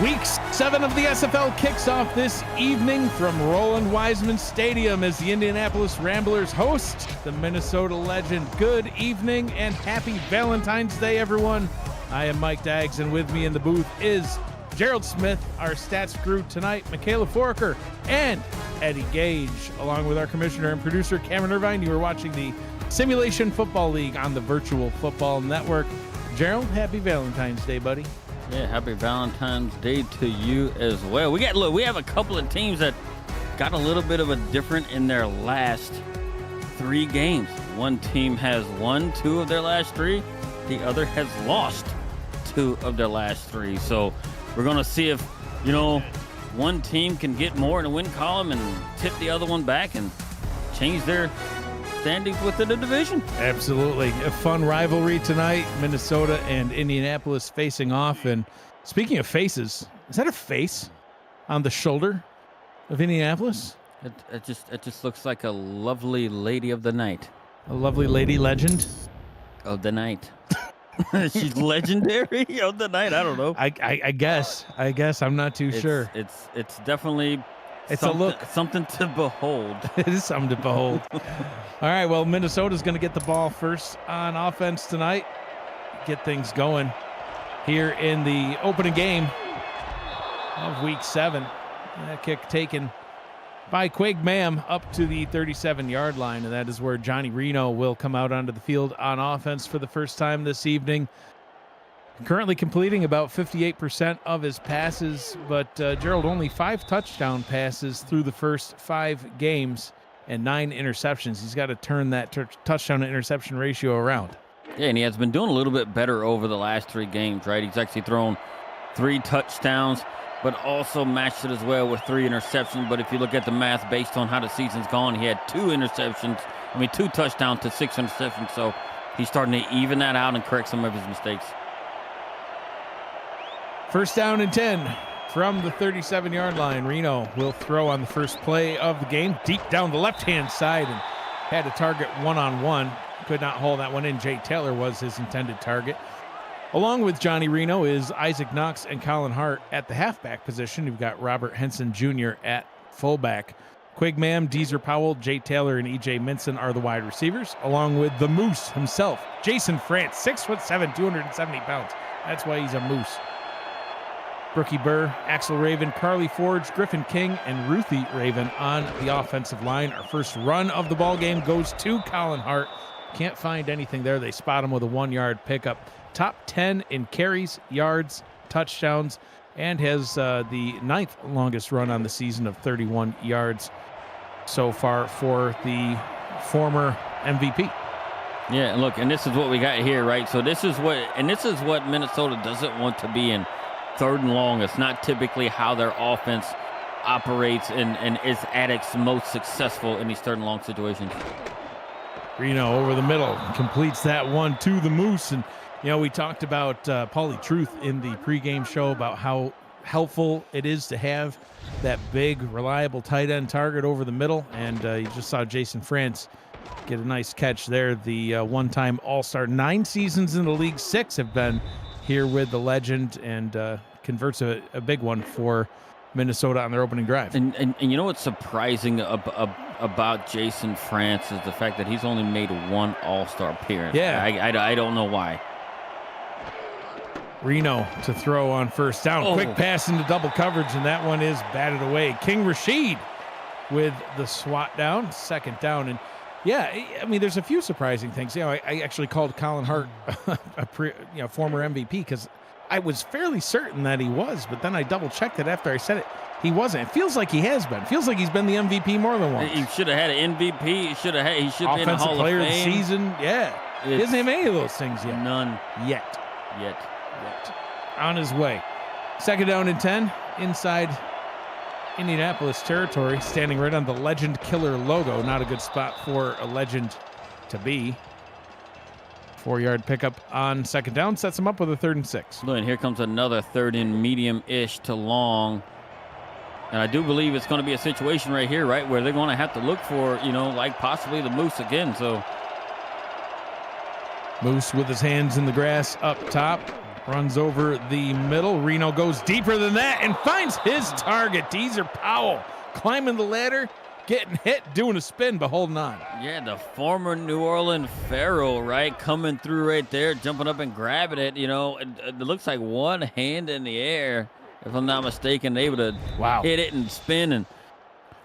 Week 7 of the SFL kicks off this evening from Roland Wiseman Stadium as the Indianapolis Ramblers host the Minnesota Legend. Good evening and happy Valentine's Day, everyone. I am Mike Daggs, and with me in the booth is Gerald Smith, our stats crew tonight, Michaela Forker, and Eddie Gage, along with our commissioner and producer, Cameron Irvine. You are watching the Simulation Football League on the Virtual Football Network. Gerald, happy Valentine's Day, buddy. Yeah, happy Valentine's Day to you as well. We have a couple of teams that got a little bit of a different in their last 3 games. One team has won 2 of their last 3. The other has lost 2 of their last 3. So we're going to see if, one team can get more in the win column and tip the other one back and change their standings within the division. Absolutely. A fun rivalry tonight. Minnesota and Indianapolis facing off. And speaking of faces, is that a face on the shoulder of Indianapolis? It just looks like a lovely lady of the night. A lovely lady legend of the night. She's legendary of the night. I don't know. I guess I'm not too sure. It's definitely a look, something to behold. It is something to behold. All right, well, Minnesota's going to get the ball first on offense tonight. Get things going here in the opening game of Week 7. That kick taken by Pregame up to the 37-yard line, and that is where Johnny Reno will come out onto the field on offense for the first time this evening. Currently completing about 58% of his passes, but Gerald, only 5 touchdown passes through the first 5 games and 9 interceptions. He's got to turn that touchdown to interception ratio around. Yeah, and he has been doing a little bit better over the last 3 games, right? He's actually thrown 3 touchdowns, but also matched it as well with 3 interceptions. But if you look at the math based on how the season's gone, he had 2 touchdowns to 6 interceptions. So he's starting to even that out and correct some of his mistakes. First down and 10 from the 37-yard line. Reno will throw on the first play of the game, deep down the left-hand side, and had a target one-on-one. Could not hold that one in. Jay Taylor was his intended target. Along with Johnny Reno is Isaac Knox and Colin Hart at the halfback position. You've got Robert Henson Jr. at fullback. Pregame, Deezer Powell, Jay Taylor, and E.J. Minson are the wide receivers, along with the Moose himself, Jason France, 6'7", 270 pounds. That's why he's a Moose. Brookie Burr, Axel Raven, Carly Forge, Griffin King, and Ruthie Raven on the offensive line. Our first run of the ball game goes to Colin Hart. Can't find anything there. They spot him with a 1-yard pickup. Top 10 in carries, yards, touchdowns, and has the 9th longest run on the season of 31 yards so far for the former MVP. Yeah, and look, and this is what we got here, right? So this is what Minnesota doesn't want to be in 3rd and long. It's not typically how their offense operates and is at its most successful in these 3rd and long situations. Reno over the middle completes that one to the Moose. And, we talked about Paulie Truth in the pregame show about how helpful it is to have that big, reliable tight end target over the middle. And you just saw Jason France get a nice catch there. The one-time All-Star, 9 seasons in the league, 6 have been here with the legend, and converts a big one for Minnesota on their opening drive. And you know what's surprising about Jason France is the fact that he's only made 1 All-Star appearance. Yeah. I don't know why. Reno to throw on first down. Quick pass into double coverage, and that one is batted away. King Rashid with the swat down, 2nd down. And yeah, I mean, there's a few surprising things. I actually called Colin Hart a former MVP because I was fairly certain that he was, but then I double-checked it after I said it. He wasn't. It feels like he has been. It feels like he's been the MVP more than once. He should have had an MVP. He should be in the Hall Player of Fame. of the season. Yeah. He doesn't have any of those things yet. None. Yet. Yet. On his way. 2nd down and 10 inside Indianapolis territory, standing right on the Legend Killer logo. Not a good spot for a legend to be. 4-yard pickup on 2nd down sets him up with a 3rd and 6. And here comes another 3rd and medium-ish to long. And I do believe it's going to be a situation right here, right, where they're going to have to look for, like possibly the Moose again. So Moose with his hands in the grass up top. runs over the middle. Reno goes deeper than that and finds his target. Teaser Powell climbing the ladder, getting hit, doing a spin, but holding on. Yeah, the former New Orleans Pharaoh, right? Coming through right there, jumping up and grabbing it. You know, it looks like one hand in the air, if I'm not mistaken, able to hit it and spin. And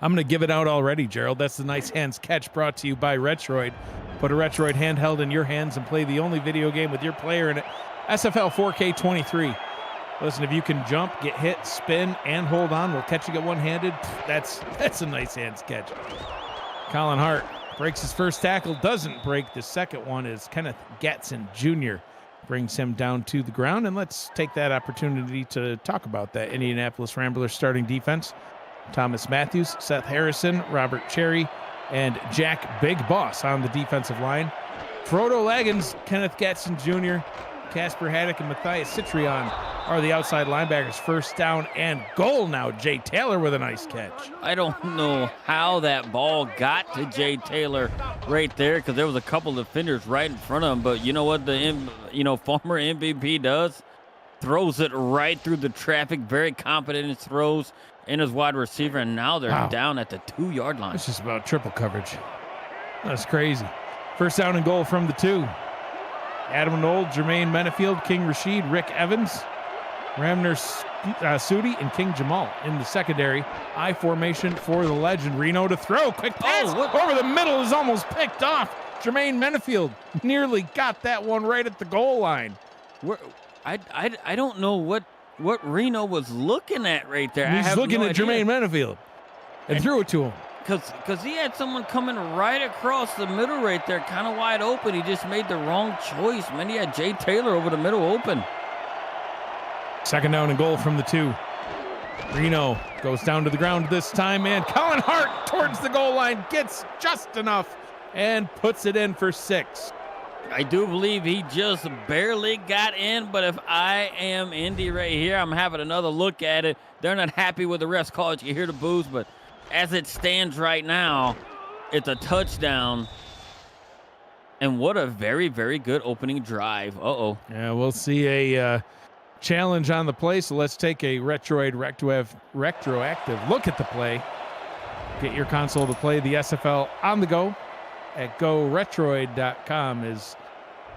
I'm going to give it out already, Gerald. That's the Nice Hands catch brought to you by Retroid. Put a Retroid handheld in your hands and play the only video game with your player in it. SFL 4K 23. Listen, if you can jump, get hit, spin, and hold on, we'll catch you get one-handed. That's a Nice Hands catch. Colin Hart breaks his first tackle, doesn't break the second one as Kenneth Gatson Jr. brings him down to the ground. And let's take that opportunity to talk about that Indianapolis Ramblers starting defense. Thomas Matthews, Seth Harrison, Robert Cherry, and Jack Big Boss on the defensive line. Frodo Laggins, Kenneth Gatson Jr., Casper Haddock, and Matthias Citrion are the outside linebackers. First down and goal now. Jay Taylor with a nice catch. I don't know how that ball got to Jay Taylor right there, because there was a couple of defenders right in front of him. But you know what the former MVP does? Throws it right through the traffic. Very confident in his throws in his wide receiver, and now they're down at the 2-yard line. It's just about triple coverage. That's crazy. First down and goal from the 2. Adam Knoll, Jermaine Menefield, King Rashid, Rick Evans, Ramner Sudi, and King Jamal in the secondary. I formation for the legend. Reno to throw. Quick pass over the middle is almost picked off. Jermaine Menefield nearly got that one right at the goal line. I don't know what Reno was looking at right there. He's looking at Jermaine Menefield and threw it to him. Because he had someone coming right across the middle right there, kind of wide open. He just made the wrong choice, man. He had Jay Taylor over the middle open. Second down and goal from the 2. Reno goes down to the ground this time, and Colin Hart towards the goal line, gets just enough and puts it in for 6. I do believe he just barely got in, but if I am Indy right here, I'm having another look at it. They're not happy with the ref's call. You hear the boos, but as it stands right now, it's a touchdown. And what a very, very good opening drive. Yeah, we'll see a challenge on the play, so let's take a retroactive look at the play. Get your console to play the SFL on the go at goretroid.com as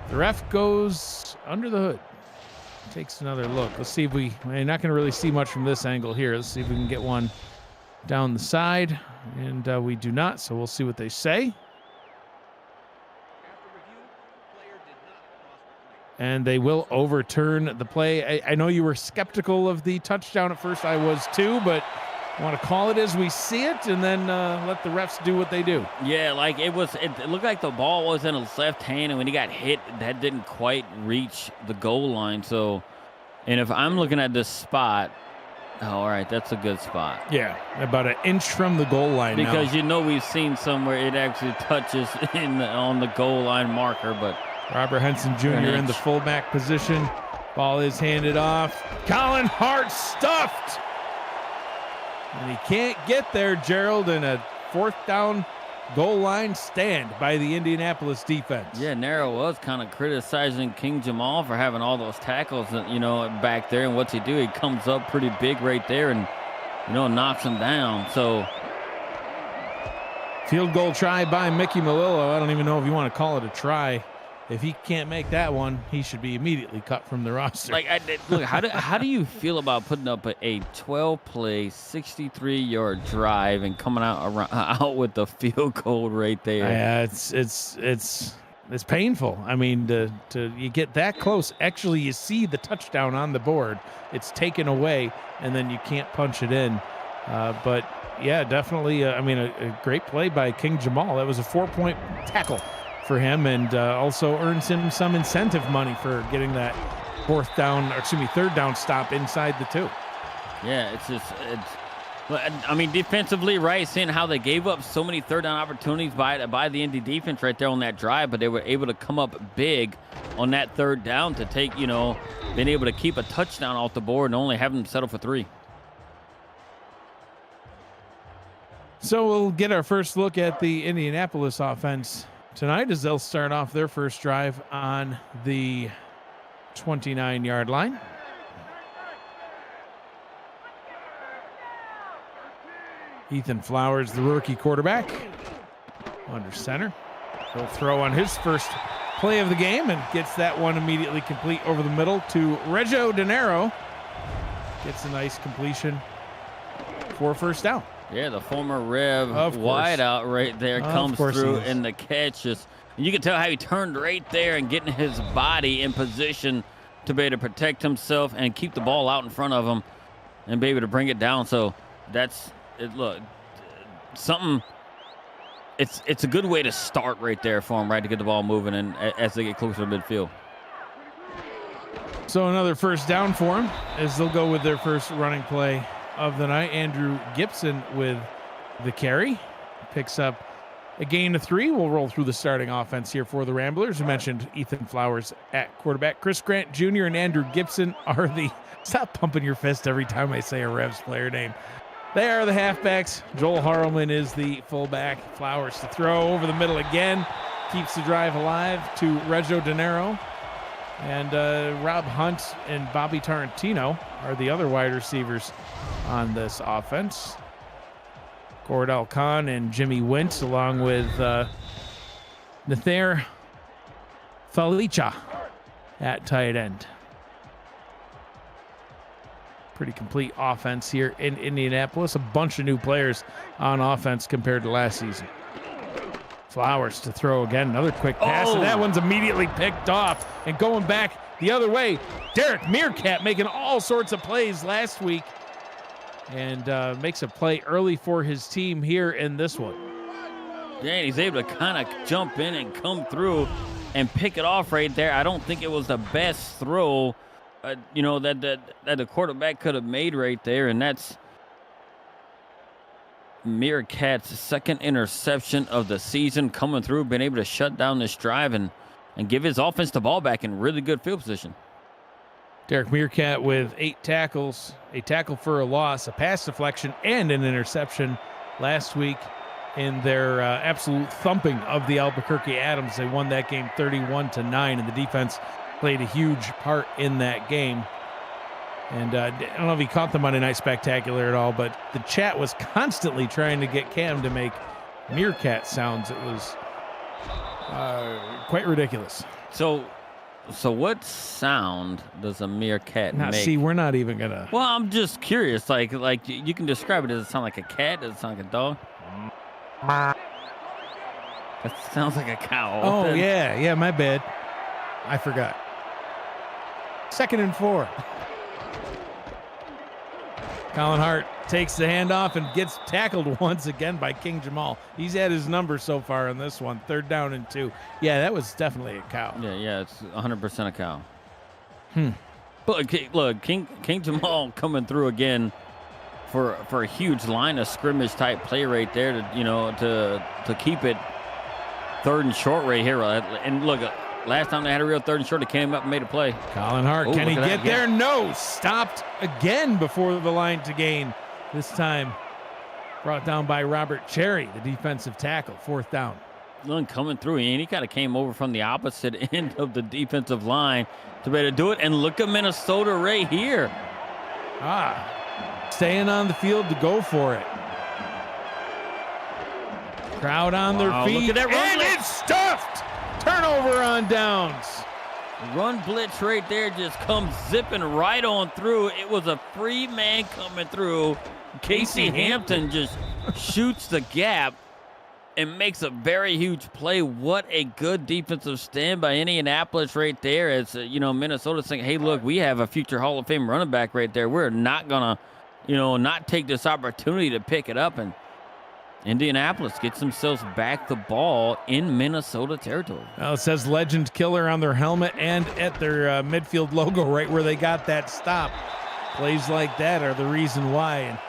the ref goes under the hood. Takes another look. Let's see if we're not going to really see much from this angle here. Let's see if we can get one down the side, and we do not, so we'll see what they say. And they will overturn the play. I know you were skeptical of the touchdown at first. I was too, but I want to call it as we see it and then let the refs do what they do. Yeah, like it looked like the ball was in his left hand, and when he got hit, that didn't quite reach the goal line. So, and if I'm looking at this spot, all right, that's a good spot. Yeah, about an inch from the goal line. Because we've seen somewhere it actually touches on the goal line marker, but Robert Henson Jr. in the fullback position. Ball is handed off. Colin Hart stuffed. And he can't get there, Gerald, in a 4th down goal line stand by the Indianapolis defense. Yeah, Nero was kind of criticizing King Jamal for having all those tackles, back there. And what's he do? He comes up pretty big right there and, knocks him down. So, field goal try by Mickey Melillo. I don't even know if you want to call it a try. If he can't make that one, he should be immediately cut from the roster. Look, how do you feel about putting up a 12-play, 63-yard drive and coming out with the field goal right there? Yeah, it's painful. I mean, you get that close. Actually, you see the touchdown on the board. It's taken away, and then you can't punch it in. But yeah, definitely. A great play by King Jamal. That was a 4-point tackle for him, and also earns him some incentive money for getting that 3rd down stop inside the 2. Yeah, defensively, right, seeing how they gave up so many 3rd down opportunities by the Indy defense right there on that drive, but they were able to come up big on that 3rd down to take, being able to keep a touchdown off the board and only have them settle for 3. So we'll get our first look at the Indianapolis offense tonight as they'll start off their first drive on the 29-yard line. Ethan Flowers, the rookie quarterback, under center. He'll throw on his first play of the game and gets that one immediately complete over the middle to Reggio Dinero. Gets a nice completion for a first down. Yeah, the former Rev wideout right there comes through in the catch. You can tell how he turned right there and getting his body in position to be able to protect himself and keep the ball out in front of him and be able to bring it down. So that's it. Look, something. It's a good way to start right there for him, right, to get the ball moving and as they get closer to midfield. So another first down for him as they'll go with their first running play of the night. Andrew Gibson with the carry. Picks up a gain of 3. We'll roll through the starting offense here for the Ramblers. We mentioned Ethan Flowers at quarterback. Chris Grant Jr. and Andrew Gibson are the... Stop pumping your fist every time I say a Revs player name. They are the halfbacks. Joel Harleman is the fullback. Flowers to throw over the middle again. Keeps the drive alive to Reggio Dinero. And Rob Hunt and Bobby Tarantino are the other wide receivers on this offense. Cordell Khan and Jimmy Wentz, along with Nathair Falicia at tight end. Pretty complete offense here in Indianapolis. A bunch of new players on offense compared to last season. Flowers to throw again. Another quick pass, and that one's immediately picked off. And going back the other way, Derek Meerkat making all sorts of plays last week. And makes a play early for his team here in this one. Yeah, he's able to kind of jump in and come through and pick it off right there. I don't think it was the best throw, that the quarterback could have made right there. And that's Meerkat's second interception of the season coming through, been able to shut down this drive and give his offense the ball back in really good field position. Derek Meerkat with 8 tackles, a tackle for a loss, a pass deflection, and an interception last week in their absolute thumping of the Albuquerque Adams. They won that game 31-9, and the defense played a huge part in that game. And I don't know if he caught the Monday Night Spectacular at all, but the chat was constantly trying to get Cam to make Meerkat sounds. It was quite ridiculous. So what sound does a meerkat make? See, we're not even gonna. Well, I'm just curious. Like you can describe it. Does it sound like a cat? Does it sound like a dog? That sounds like a cow. Oh yeah, my bad. I forgot. 2nd and 4. Colin Hart takes the handoff and gets tackled once again by King Jamal. He's had his number so far in this one. 3rd down and 2. Yeah, that was definitely a cow. Yeah, it's 100% a cow. But look, King Jamal coming through again for a huge line of scrimmage type play right there to keep it 3rd and short right here. And look, last time they had a real 3rd and short, they came up and made a play. Colin Hart, can he get there? No, stopped again before the line to gain. This time brought down by Robert Cherry, the defensive tackle. 4th down. Look, coming through, and he kind of came over from the opposite end of the defensive line to be able to do it. And look at Minnesota right here. Staying on the field to go for it. Crowd on their feet. Look at that run and blitz. It's stuffed. Turnover on downs. Run blitz right there just comes zipping right on through. It was a free man coming through. Casey Hampton just shoots the gap and makes a very huge play. What a good defensive stand by Indianapolis right there. As Minnesota's saying, hey, look, we have a future Hall of Fame running back right there. We're not gonna, not take this opportunity to pick it up. And Indianapolis gets themselves back the ball in Minnesota territory. Well, it says Legend Killer on their helmet and at their midfield logo right where they got that stop. Plays like that are the reason why. And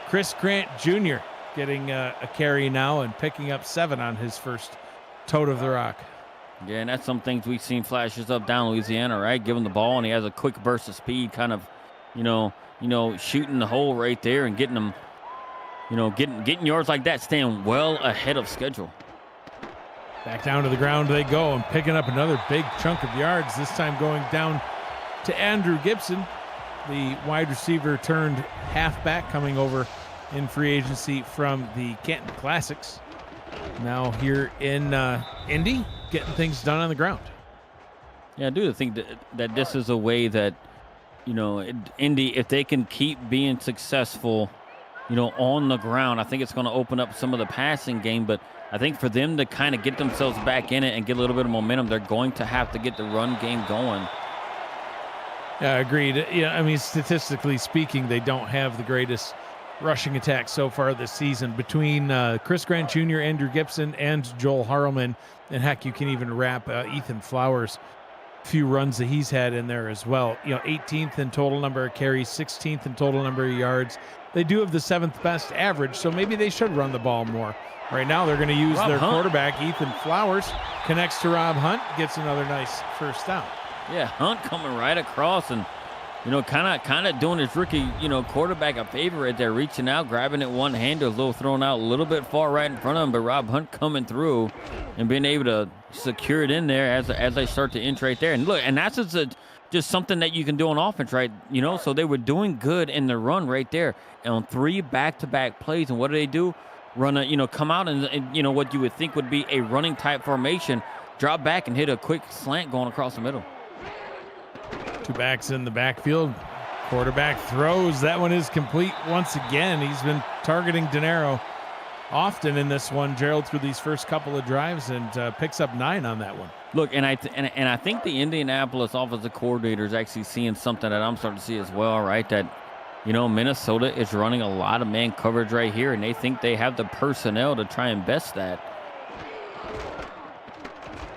Chris Grant Jr. getting a carry now and picking up 7 on his first tote of the rock. Yeah, and that's some things we've seen flashes up down Louisiana, right? Give him the ball, and he has a quick burst of speed, kind of, shooting the hole right there and getting them, getting yards like that, staying well ahead of schedule. Back down to the ground they go and picking up another big chunk of yards, this time going down to Andrew Gibson, the wide receiver turned halfback coming over in free agency from the Canton Classics. Now here in Indy, getting things done on the ground. Yeah, I do think that this is a way that, Indy, if they can keep being successful, on the ground, I think it's going to open up some of the passing game. But I think for them to kind of get themselves back in it and get a little bit of momentum, they're going to have to get the run game going. Yeah, agreed. Yeah, I mean, statistically speaking, they don't have the greatest rushing attack so far this season. Between Chris Grant Jr., Andrew Gibson, and Joel Harleman, and heck, you can even wrap Ethan Flowers' few runs that he's had in there as well. 18th in total number of carries, 16th in total number of yards. They do have the 7th best average, so maybe they should run the ball more. Right now, they're going to use their quarterback, Ethan Flowers, connects to Rob Hunt, gets another nice first down. Yeah, Hunt coming right across and, kind of doing his rookie, quarterback a favor right there, reaching out, grabbing it one-handed, a little thrown out a little bit far right in front of him, but Rob Hunt coming through and being able to secure it in there as they start to inch right there. And look, and that's just something that you can do on offense, right? So they were doing good in the run right there on 3 back-to-back plays. And what do? Run come out and what you would think would be a running type formation, drop back and hit a quick slant going across the middle. 2 backs in the backfield. Quarterback throws. That one is complete once again. He's been targeting Dinero often in this one, Gerald, through these first couple of drives, and picks up 9 on that one. Look, and I think the Indianapolis offensive coordinator is actually seeing something that I'm starting to see as well, right? That, Minnesota is running a lot of man coverage right here, and they think they have the personnel to try and best that.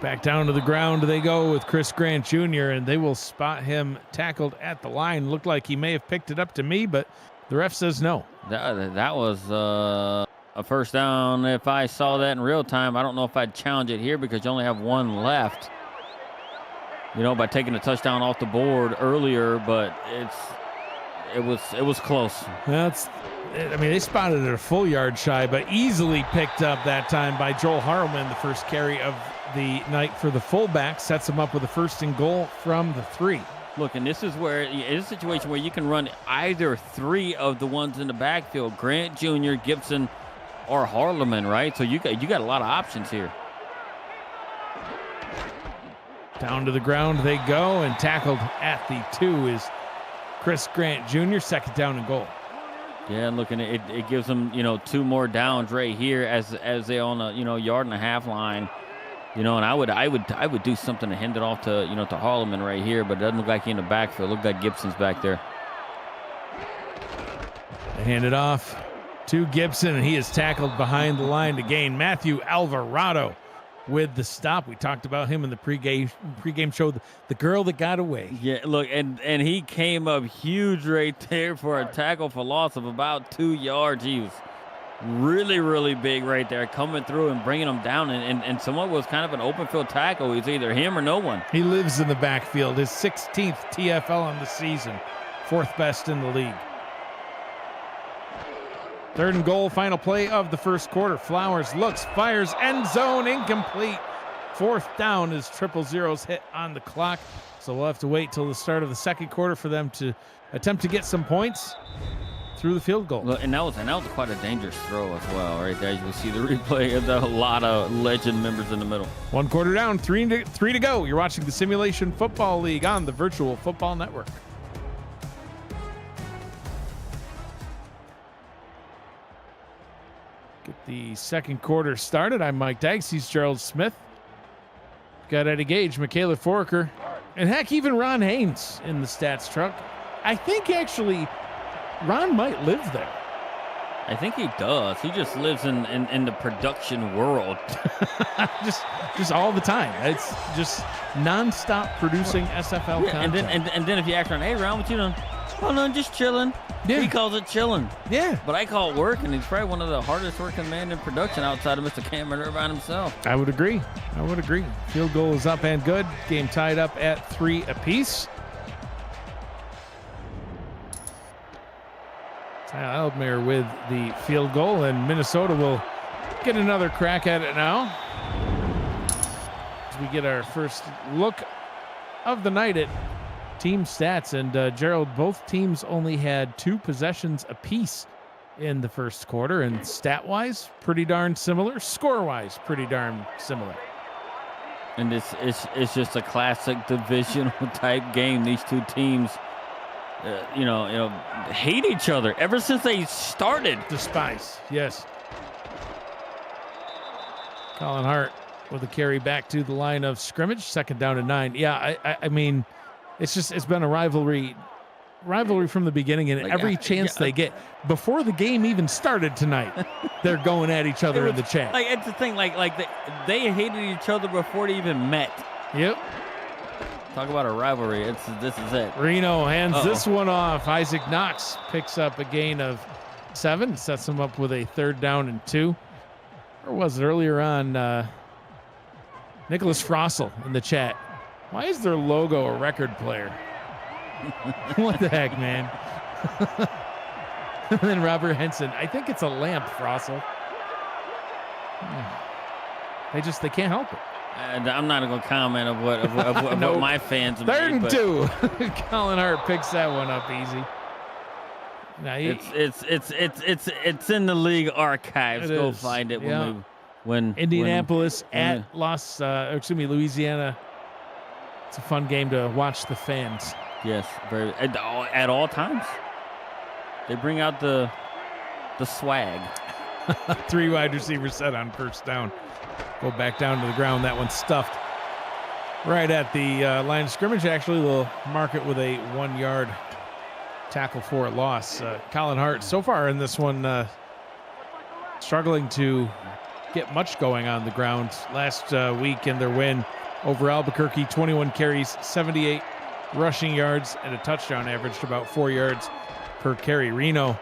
Back down to the ground they go with Chris Grant Jr., and they will spot him tackled at the line. Looked like he may have picked it up to me, but the ref says no. That was a first down. If I saw that in real time, I don't know if I'd challenge it here because you only have 1 left. By taking a touchdown off the board earlier, but it was close. They spotted it a full yard shy, but easily picked up that time by Joel Harleman, the first carry of the night for the fullback, sets him up with a 1st and goal from the 3. Look, and this is where it's a situation where you can run either 3 of the ones in the backfield, Grant Jr., Gibson, or Harleman, right? So you got a lot of options here. Down to the ground they go, and tackled at the 2 is Chris Grant Jr., 2nd down and goal. Yeah, and looking at it gives them, 2 more downs right here as they on a, 1.5-yard line. And I would do something to hand it off to, to Harleman right here, but it doesn't look like he in the backfield. Look like Gibson's back there. They hand it off to Gibson, and he is tackled behind the line to gain. Matthew Alvarado with the stop. We talked about him in the pregame show, the girl that got away. Yeah, look, and he came up huge right there for a tackle for loss of about 2 yards. He was really, really big right there, coming through and bringing him down. And someone was kind of an open field tackle. It's either him or no one. He lives in the backfield. His 16th TFL on the season, 4th best in the league. 3rd and goal, final play of the first quarter. Flowers looks, fires, end zone, incomplete. 4th down is 000's hit on the clock. So we'll have to wait till the start of the second quarter for them to attempt to get some points through the field goal. Well, and that was quite a dangerous throw as well, right there. You can see the replay of a lot of legend members in the middle. 1 quarter down, 3 to go. You're watching the Simulation Football League on the Virtual Football Network. Get the second quarter started. I'm Mike Dykes. He's Gerald Smith. Got Eddie Gage, Michaela Forker, and heck, even Ron Haynes in the stats truck. I think actually Ron might live there. I think he does. He just lives in the production world. just all the time. It's just nonstop producing SFL content. And then if you ask Ron, hey, Ron, what you doing? Oh, no, just chilling. Yeah. He calls it chilling. Yeah. But I call it work, and he's probably one of the hardest working men in production outside of Mr. Cameron Irvine himself. I would agree. Field goal is up and good. Game tied up at 3 apiece. Tyler Eldmaier with the field goal, and Minnesota will get another crack at it now. As we get our first look of the night at team stats. And Gerald, both teams only had 2 possessions apiece in the first quarter, and stat-wise, pretty darn similar. Score-wise, pretty darn similar. And it's just a classic divisional type game. These two teams, hate each other ever since they started. Despise, yes. Colin Hart with a carry back to the line of scrimmage, 2nd down and 9. Yeah, I mean, it's been a rivalry from the beginning, and every chance they get before the game even started tonight, they're going at each other in the chat. Like, it's the thing, they hated each other before they even met. Yep. Talk about a rivalry. This is it. Reno hands this one off. Isaac Knox picks up a gain of 7, sets him up with a 3rd down and 2. Or was it earlier on? Nicholas Frossel in the chat. Why is their logo a record player? What the heck, man? And then Robert Henson. I think it's a lamp, Frossel. They can't help it. I'm not going to comment of what my fans have 3rd made, and 2. Colin Hart picks that one up easy. Now, it's in the league archives. Go find it when Indianapolis at Louisiana. It's a fun game to watch the fans. Yes, very at all times. They bring out the swag. 3 wide receivers set on 1st down. Go back down to the ground. That one's stuffed right at the line of scrimmage. Actually, they'll mark it with a 1-yard tackle for a loss. Colin Hart, so far in this one, struggling to get much going on the ground. Last week in their win over Albuquerque, 21 carries, 78 rushing yards, and a touchdown, averaged about 4 yards per carry. Reno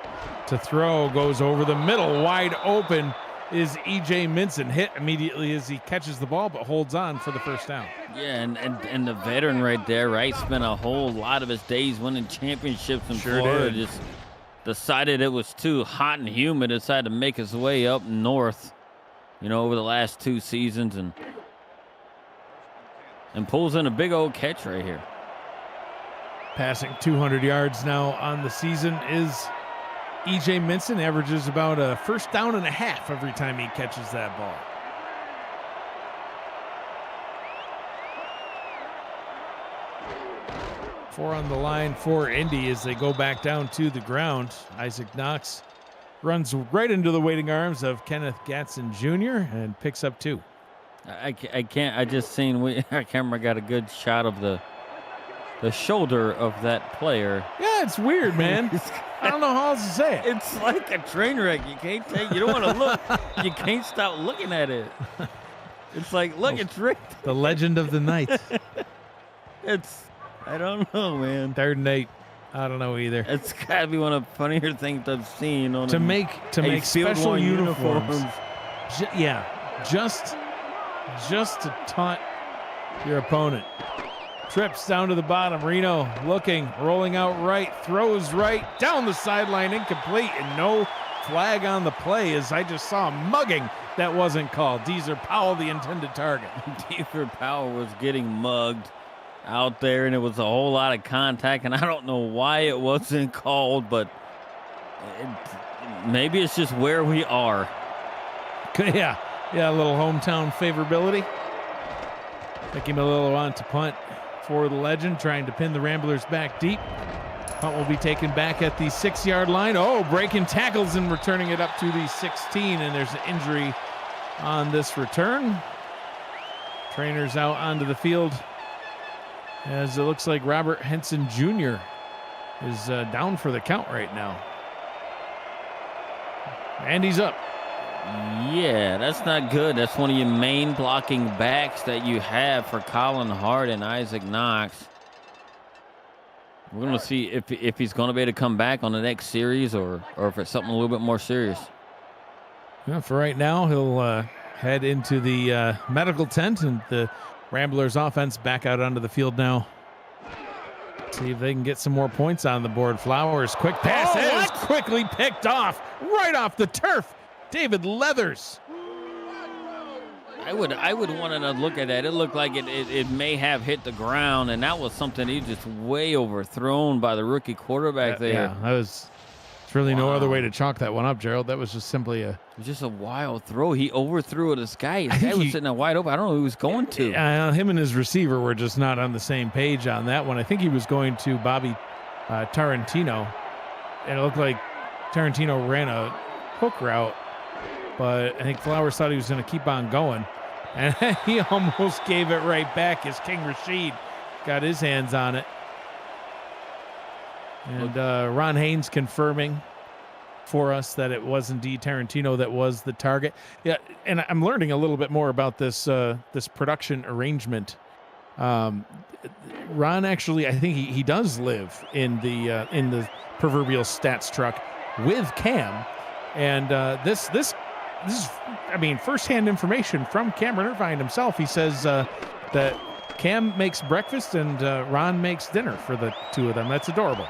to throw, goes over the middle, wide open is E.J. Minson, hit immediately as he catches the ball, but holds on for the 1st down. Yeah, and the veteran right there, right, spent a whole lot of his days winning championships in Florida. Just decided it was too hot and humid, decided to make his way up north, over the last 2 seasons, and pulls in a big old catch right here. Passing 200 yards now on the season is E.J. Minson. Averages about a 1st down and a half every time he catches that ball. Four on the line for Indy as they go back down to the ground. Isaac Knox runs right into the waiting arms of Kenneth Gatson Jr. and picks up 2. I can't. I just seen our camera got a good shot of the shoulder of that player. Yeah, it's weird, man. I don't know how else to say it. It's like a train wreck. You can't take. You don't want to look. You can't stop looking at it. It's like, look, it's right. The legend of the night. I don't know, man. 3rd and 8. I don't know either. It's got to be one of the funnier things I've seen on to make special uniforms. Just to taunt your opponent. Trips down to the bottom. Reno looking, rolling out right, throws right, down the sideline, incomplete, and no flag on the play as I just saw a mugging that wasn't called. Deezer Powell, the intended target. Deezer Powell was getting mugged out there, and it was a whole lot of contact, and I don't know why it wasn't called, but maybe it's just where we are. Yeah, a little hometown favorability. Mickey Melillo on to punt for the legend, trying to pin the Ramblers back deep. Punt will be taken back at the 6-yard line. Breaking tackles and returning it up to the 16, and there's an injury on this return. Trainers out onto the field as it looks like Robert Henson Jr. is down for the count right now. And he's up. Yeah, that's not good. That's one of your main blocking backs that you have for Colin Hart and Isaac Knox. We're going to see if he's going to be able to come back on the next series or if it's something a little bit more serious. Yeah, for right now, he'll head into the medical tent, and the Ramblers offense back out onto the field now. See if they can get some more points on the board. Flowers, quick pass is quickly picked off right off the turf. David Leathers. I would want to look at that. It looked like it may have hit the ground, and that was something he just way overthrown by the rookie quarterback there. Yeah, that was. There's really no other way to chalk that one up, Gerald. That was just simply It was just a wild throw. He overthrew it. This guy was sitting there wide open. I don't know who he was going to. Him and his receiver were just not on the same page on that one. I think he was going to Bobby Tarantino, and it looked like Tarantino ran a hook route, but I think Flowers thought he was going to keep on going, and he almost gave it right back as King Rashid got his hands on it. And Ron Haynes confirming for us that it was indeed Tarantino that was the target. Yeah, and I'm learning a little bit more about this this production arrangement. Ron actually, I think he does live in the proverbial stats truck with Cam, and this is, I mean, firsthand information from Cameron Irvine himself. He says that Cam makes breakfast and Ron makes dinner for the two of them. That's adorable.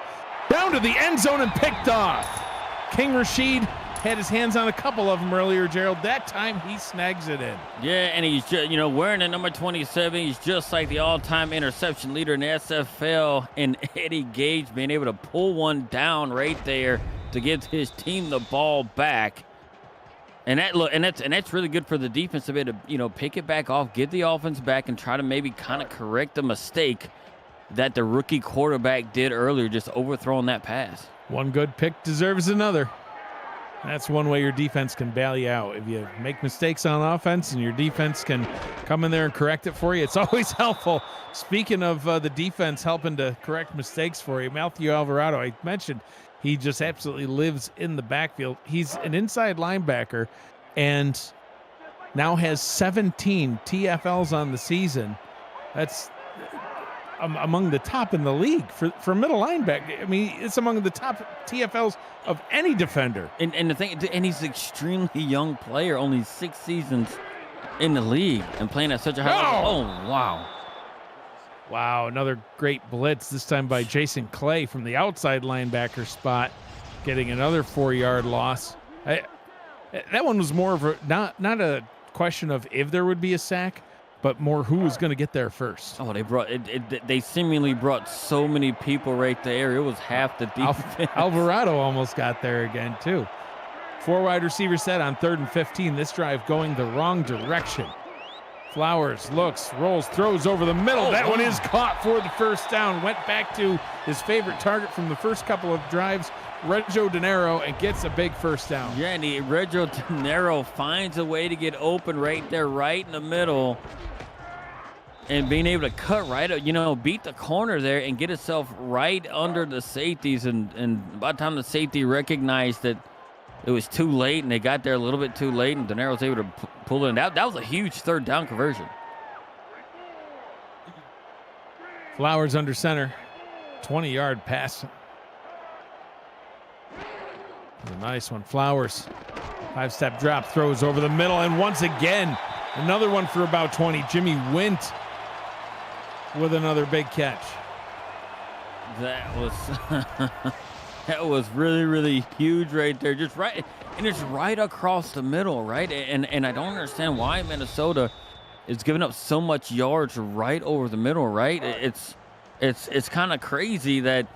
Down to the end zone and picked off. King Rashid had his hands on a couple of them earlier, Gerald. That time he snags it in. Yeah, and he's just, wearing the number 27. He's just like the all-time interception leader in the SFL, and Eddie Gage being able to pull one down right there to give his team the ball back. And that's really good for the defense to be able to, pick it back off, get the offense back, and try to maybe kind of correct the mistake that the rookie quarterback did earlier, just overthrowing that pass. One good pick deserves another. That's one way your defense can bail you out. If you make mistakes on offense and your defense can come in there and correct it for you, it's always helpful. Speaking of the defense helping to correct mistakes for you, Matthew Alvarado, I mentioned, he just absolutely lives in the backfield. He's an inside linebacker and now has 17 TFLs on the season. That's among the top in the league for middle linebacker. I mean, it's among the top TFLs of any defender. And the thing, and he's an extremely young player, only 6 seasons in the league and playing at such a high level. Oh, wow. Wow, another great blitz, this time by Jason Clay from the outside linebacker spot, getting another 4-yard loss. That one was more of a, not a question of if there would be a sack, but more who was going to get there first. Oh, they seemingly brought so many people right there. It was half the defense. Alvarado almost got there again, too. 4 wide receiver set on 3rd and 15. This drive going the wrong direction. Flowers looks, rolls, throws over the middle. That one is caught for the first down. Went back to his favorite target from the first couple of drives, Reggio Dinero, and gets a big first down. Yeah, and Reggio Dinero finds a way to get open right there, right in the middle. And being able to cut right, beat the corner there and get himself right under the safeties. And by the time the safety recognized that it was too late and they got there a little bit too late, and Dinero was able to pull it out. That was a huge 3rd down conversion. Flowers under center, 20-yard pass. A nice one. Flowers, 5-step drop, throws over the middle, and once again, another one for about 20. Jimmy Wint with another big catch. That was that was really, really huge right there. Just right, and it's right across the middle, right? And I don't understand why Minnesota is giving up so much yards right over the middle, right? It's kind of crazy that,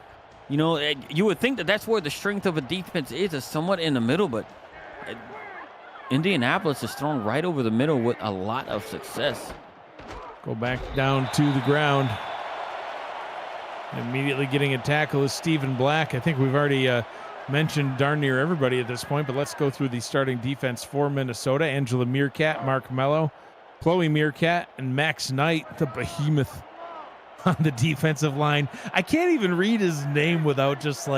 you would think that that's where the strength of a defense is somewhat in the middle, but Indianapolis is thrown right over the middle with a lot of success. Go back down to the ground. Immediately getting a tackle is Stephen Black. I think we've already mentioned darn near everybody at this point, but let's go through the starting defense for Minnesota. Angela Meerkat, Mark Mello, Chloe Meerkat, and Max Knight, the behemoth on the defensive line. I can't even read his name without just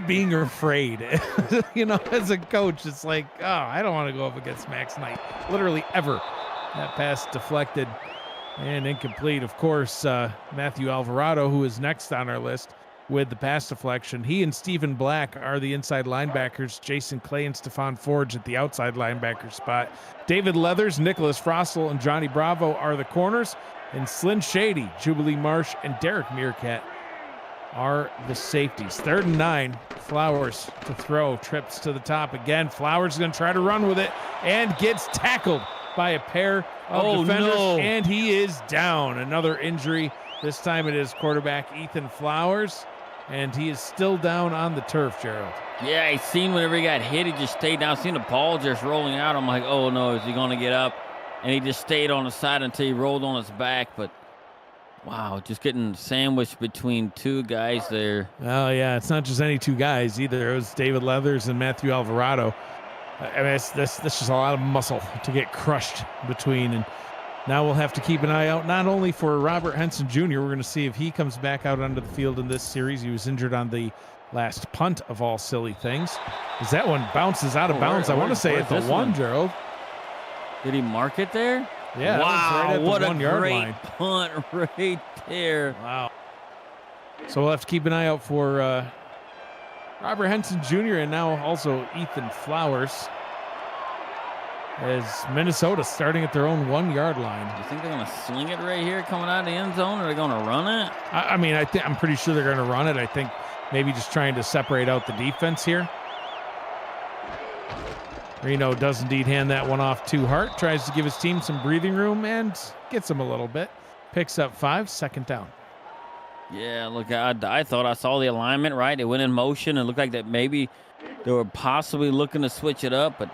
being afraid. As a coach, it's like, oh, I don't want to go up against Max Knight. Literally ever. That pass deflected and incomplete. Of course, Matthew Alvarado, who is next on our list with the pass deflection. He and Stephen Black are the inside linebackers. Jason Clay and Stephon Forge at the outside linebacker spot. David Leathers, Nicholas Frostel, and Johnny Bravo are the corners. And Slyn Shady, Jubilee Marsh, and Derek Meerkat are the safeties. 3rd and 9. Flowers to throw. Trips to the top again. Flowers is going to try to run with it and gets tackled by a pair of defenders, no. and he is down. Another injury. This time it is quarterback Ethan Flowers, and he is still down on the turf, Gerald. Yeah, I seen whenever he got hit, he just stayed down. I seen the ball just rolling out. I'm like, oh, no, is he going to get up? And he just stayed on the side until he rolled on his back. But, wow, just getting sandwiched between two guys there. Oh, yeah, it's not just any two guys either. It was David Leathers and Matthew Alvarado. I mean, that's just a lot of muscle to get crushed between. And now we'll have to keep an eye out not only for Robert Henson Jr., we're going to see if he comes back out onto the field in this series. He was injured on the last punt of all silly things. As that one bounces out of bounds, I want to say at the one, Gerald. Did he mark it there? Yeah. Wow, right at what the a 1 yard great line. punt right there. Wow. So we'll have to keep an eye out for Robert Henson Jr. and now also Ethan Flowers, as Minnesota starting at their own 1 yard line. You think they're going to sling it right here coming out of the end zone, or are they going to run it? I mean, I'm pretty sure they're going to run it. I think maybe just trying to separate out the defense here. Reno does indeed hand that one off to Hart. Tries to give his team some breathing room and gets him a little bit. Picks up 5, 2nd down. Yeah, look, I thought I saw the alignment, right? They went in motion and looked like that maybe they were possibly looking to switch it up, but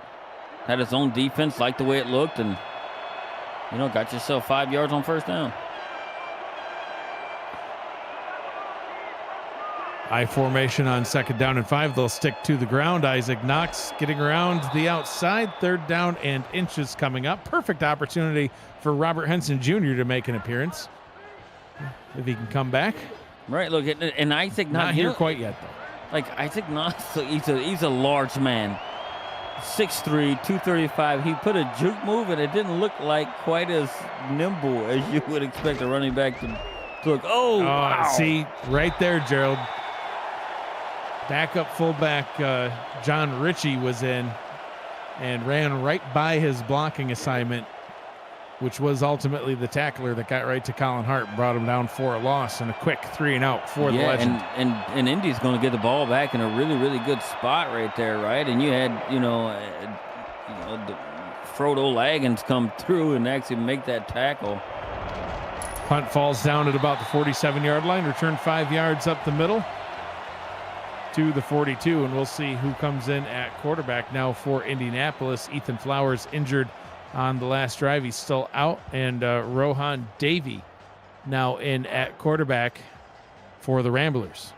had his own defense, liked the way it looked, and, got yourself 5 yards on 1st down. I formation on 2nd down and 5. They'll stick to the ground. Isaac Knox getting around the outside. 3rd down and inches coming up. Perfect opportunity for Robert Henson Jr. to make an appearance, if he can come back. Right, look, and Isaac Knox. Not here quite yet, though. Like, Isaac Knox, he's a large man. 6'3", 235. He put a juke move, and it didn't look like quite as nimble as you would expect a running back to look. Oh, wow. See, right there, Gerald. Backup fullback John Ritchie was in and ran right by his blocking assignment, which was ultimately the tackler that got right to Colin Hart, brought him down for a loss and a quick 3 and out for the legend. And Indy's going to get the ball back in a really, really good spot right there, right? And you had, the Frodo Laggins come through and actually make that tackle. Punt falls down at about the 47-yard line, return 5 yards up the middle to the 42, and we'll see who comes in at quarterback now for Indianapolis. Ethan Flowers injured on the last drive. He's still out, and Rohan Davey now in at quarterback for the Ramblers.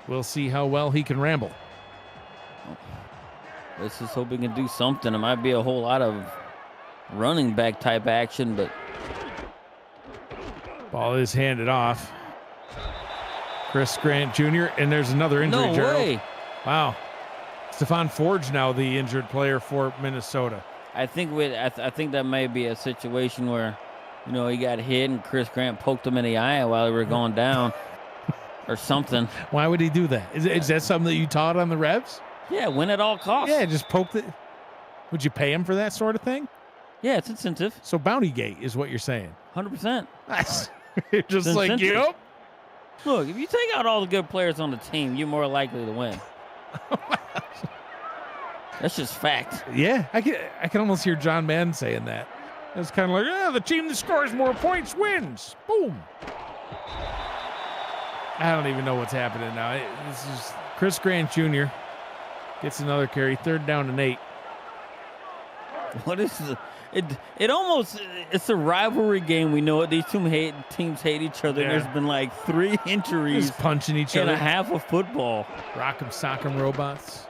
We'll see how well he can ramble. Let's just hope he can do something. It might be a whole lot of running back type action, but ball is handed off. Chris Grant Jr., and there's another injury, no Gerald. way. Wow. Stephon Forge now the injured player for Minnesota. I think that may be a situation where, he got hit and Chris Grant poked him in the eye while they were going down or something. Why would he do that? Is that something that you taught on the Revs? Yeah, win at all costs. Yeah, just poke it. Would you pay him for that sort of thing? Yeah, it's incentive. So Bountygate is what you're saying. 100%. That's just like, yep. Look, if you take out all the good players on the team, you're more likely to win. That's just fact. Yeah, I can almost hear John Madden saying that. It's kind of like, the team that scores more points wins. Boom. I don't even know what's happening now. This is Chris Grant Jr. gets another carry, 3rd down and 8. What is it's a rivalry game. We know it. These two teams hate each other. Yeah. There's been like 3 injuries. Just punching each in other. a half of football. Rock'em sock'em robots.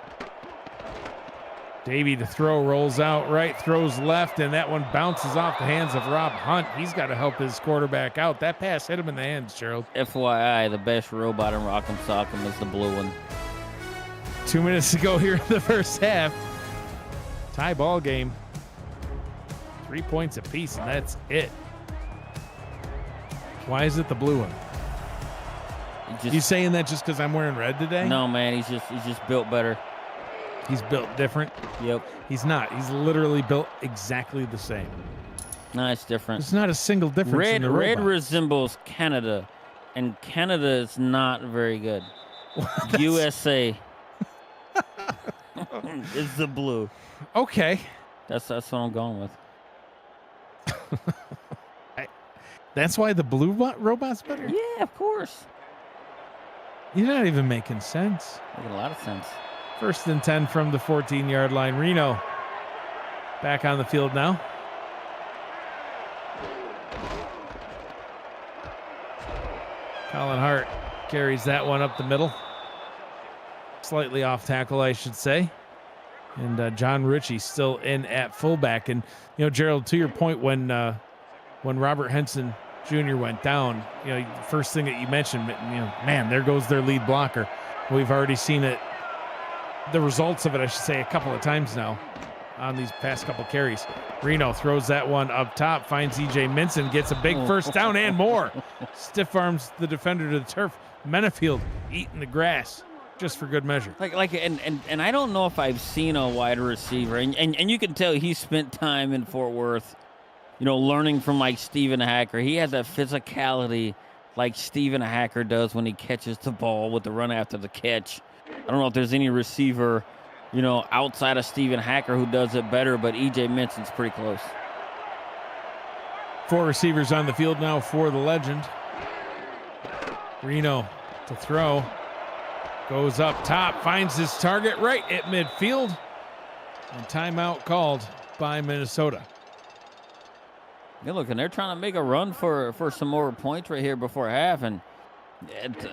Davey to throw, rolls out right, throws left, and that one bounces off the hands of Rob Hunt. He's got to help his quarterback out. That pass hit him in the hands, Gerald. FYI, the best robot in Rock'em Sock'em is the blue one. 2 minutes to go here in the first half. Tie ball game. 3 points apiece, and that's it. Why is it the blue one? You saying that just because I'm wearing red today? No, man. He's just built better. He's built different? Yep. He's not. He's literally built exactly the same. No, it's different. There's not a single difference in the robot. Red resembles Canada, and Canada is not very good. USA is the blue. Okay. That's what I'm going with. That's why the blue robot's better? Yeah, of course. You're not even making sense. Making a lot of sense. 1st and 10 from the 14-yard line. Reno back on the field now. Colin Hart carries that one up the middle. Slightly off tackle, I should say. And John Ritchie still in at fullback. And, Gerald, to your point, when Robert Henson Jr. went down, the first thing that you mentioned, man, there goes their lead blocker. We've already seen it, the results of it, I should say, a couple of times now on these past couple carries. Reno throws that one up top, finds E.J. Minson, gets a big first down and more. Stiff arms the defender to the turf. Menafield eating the grass just for good measure. And I don't know if I've seen a wide receiver, and you can tell he spent time in Fort Worth, learning from like Stephen Hacker. He has that physicality like Stephen Hacker does when he catches the ball with the run after the catch. I don't know if there's any receiver, outside of Stephen Hacker who does it better, but E.J. Minson's pretty close. 4 receivers on the field now for the legend. Reno to throw. Goes up top, finds his target right at midfield. And timeout called by Minnesota. Yeah, look, and they're trying to make a run for some more points right here before half. And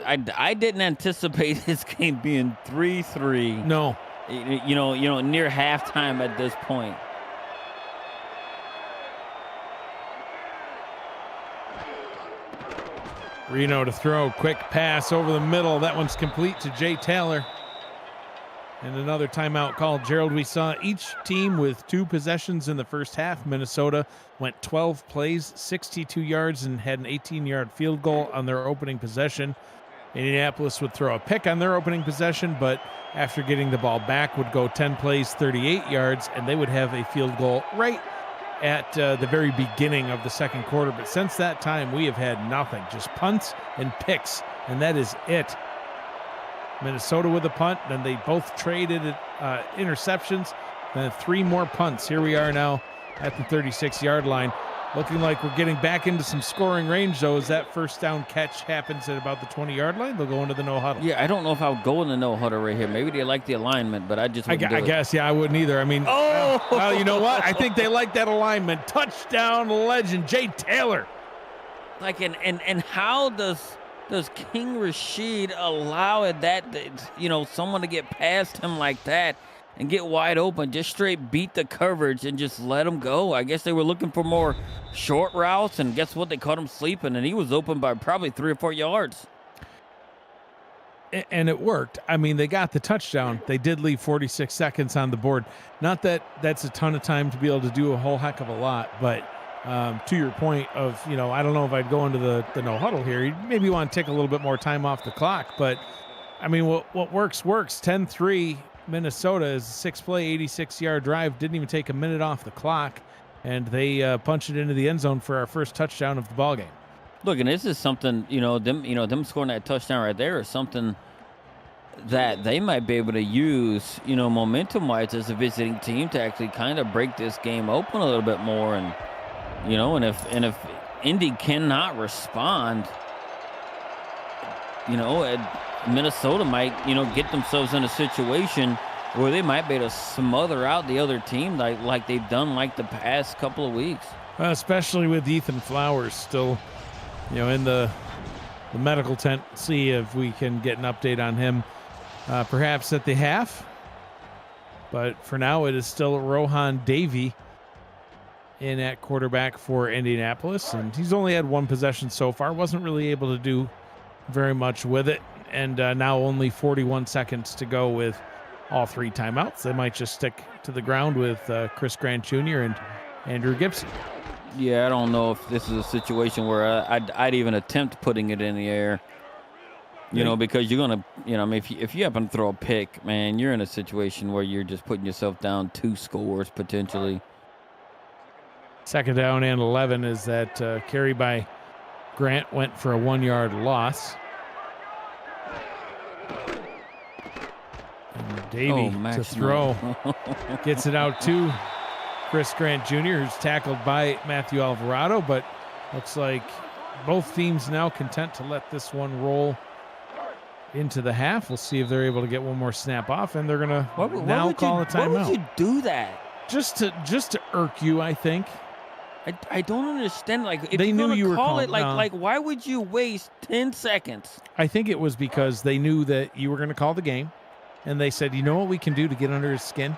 I didn't anticipate this game being 3-3. No. Near halftime at this point. Reno to throw, quick pass over the middle. That one's complete to Jay Taylor. And another timeout called. Gerald, we saw each team with 2 possessions in the first half. Minnesota went 12 plays, 62 yards, and had an 18-yard field goal on their opening possession. Indianapolis would throw a pick on their opening possession, but after getting the ball back would go 10 plays, 38 yards, and they would have a field goal right at the very beginning of the second quarter. But since that time, we have had nothing, just punts and picks, and that is it. Minnesota with a punt, then they both traded interceptions, then 3 more punts. Here we are now at the 36-yard line. Looking like we're getting back into some scoring range, though, as that first down catch happens at about the 20-yard line. They'll go into the no-huddle. Yeah, I don't know if I would go in the no-huddle right here. Maybe they like the alignment, but I just wouldn't do it. I guess, yeah, I wouldn't either. I mean, well, you know what? I think they like that alignment. Touchdown legend, Jay Taylor. And how does King Rashid allow someone to get past him like that and get wide open, just straight beat the coverage and just let him go? I guess they were looking for more short routes, and guess what? They caught him sleeping, and he was open by probably 3 or 4 yards. And it worked. I mean, they got the touchdown. They did leave 46 seconds on the board. Not that that's a ton of time to be able to do a whole heck of a lot, but to your point of, I don't know if I'd go into the no-huddle here. You maybe want to take a little bit more time off the clock, but, I mean, what works. 10-3. Minnesota is a 6-play, 86-yard drive. Didn't even take a minute off the clock, and they punch it into the end zone for our first touchdown of the ballgame. Look, and this is something, them scoring that touchdown right there is something that they might be able to use, momentum-wise as a visiting team to actually kind of break this game open a little bit more. And, and if Indy cannot respond, Minnesota might, get themselves in a situation where they might be able to smother out the other team like they've done like the past couple of weeks. Especially with Ethan Flowers still, in the medical tent. See if we can get an update on him perhaps at the half. But for now, it is still Rohan Davey in at quarterback for Indianapolis. And he's only had 1 possession so far. Wasn't really able to do very much with it. And now only 41 seconds to go with all 3 timeouts. They might just stick to the ground with Chris Grant Jr. and Andrew Gibson. Yeah, I don't know if this is a situation where I'd even attempt putting it in the air. Because you're going to, if you happen to throw a pick, man, you're in a situation where you're just putting yourself down 2 scores potentially. 2nd down and 11 is that carry by Grant went for a 1-yard loss. And Davey to throw. Gets it out to Chris Grant Jr., who's tackled by Matthew Alvarado, but looks like both teams now content to let this one roll into the half. We'll see if they're able to get one more snap off, and they're going to now call a timeout. Why would you do that? Just to irk you, I think. I don't understand. Like, if they knew you were calling it, no. like, why would you waste 10 seconds? I think it was because they knew that you were going to call the game, and they said, you know what we can do to get under his skin?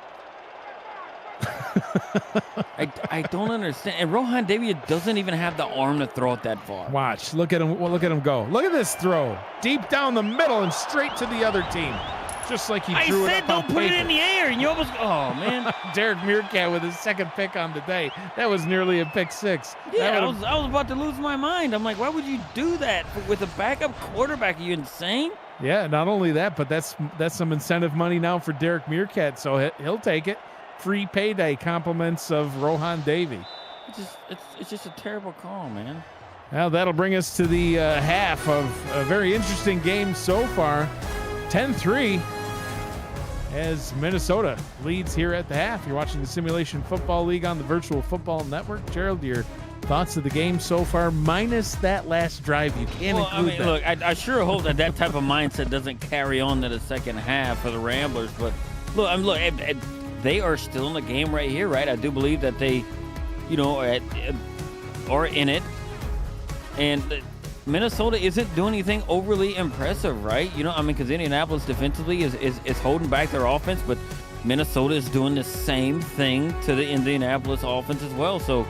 I don't understand. And Rohan David doesn't even have the arm to throw it that far. Watch. Look at him. Well, look at him go. Look at this throw. Deep down the middle and straight to the other team. Just like he drew it up. I said don't put it in the air, and you almost. Oh man. Derek Meerkat with his second pick on the day. That was nearly a pick six. Yeah, I was about to lose my mind. I'm like, why would you do that with a backup quarterback? Are you insane? Yeah. Not only that, but that's some incentive money now for Derek Meerkat. So he'll take it. Free payday, compliments of Rohan Davey. It's just a terrible call, man. Well, that'll bring us to the half of a very interesting game so far. 10-3 as Minnesota leads here at the half. You're watching the Simulation Football League on the Virtual Football Network. Gerald, your thoughts of the game so far, minus that last drive. You can't include that. Look, I sure hope that type of mindset doesn't carry on to the second half for the Ramblers. But look, they are still in the game right here, right? I do believe that they, are in it. And Minnesota isn't doing anything overly impressive, right? Because Indianapolis defensively is holding back their offense, but Minnesota is doing the same thing to the Indianapolis offense as well. So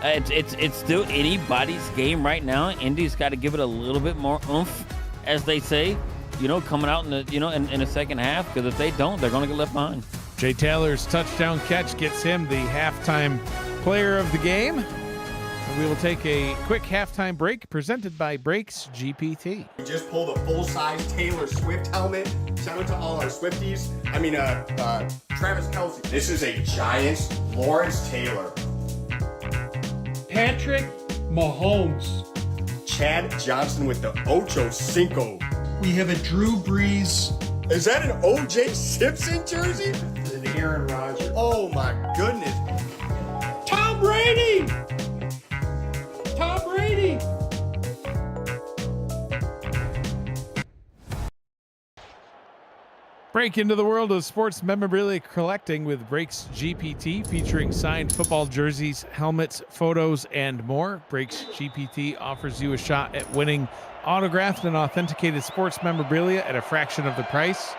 it's still anybody's game right now. Indy's got to give it a little bit more oomph, as they say, coming out in the second half, because if they don't, they're going to get left behind. Jay Taylor's touchdown catch gets him the halftime player of the game. And we will take a quick halftime break presented by Brakes GPT. We just pulled a full-size Taylor Swift helmet. Shout out to all our Swifties. Travis Kelce. This is a Giants Lawrence Taylor. Patrick Mahomes. Chad Johnson with the Ocho Cinco. We have a Drew Brees. Is that an O.J. Simpson jersey? An Aaron Rodgers. Oh my goodness. Tom Brady! Tom Brady! Break into the world of sports memorabilia collecting with Brakes GPT, featuring signed football jerseys, helmets, photos, and more. Brakes GPT offers you a shot at winning autographed and authenticated sports memorabilia at a fraction of the price.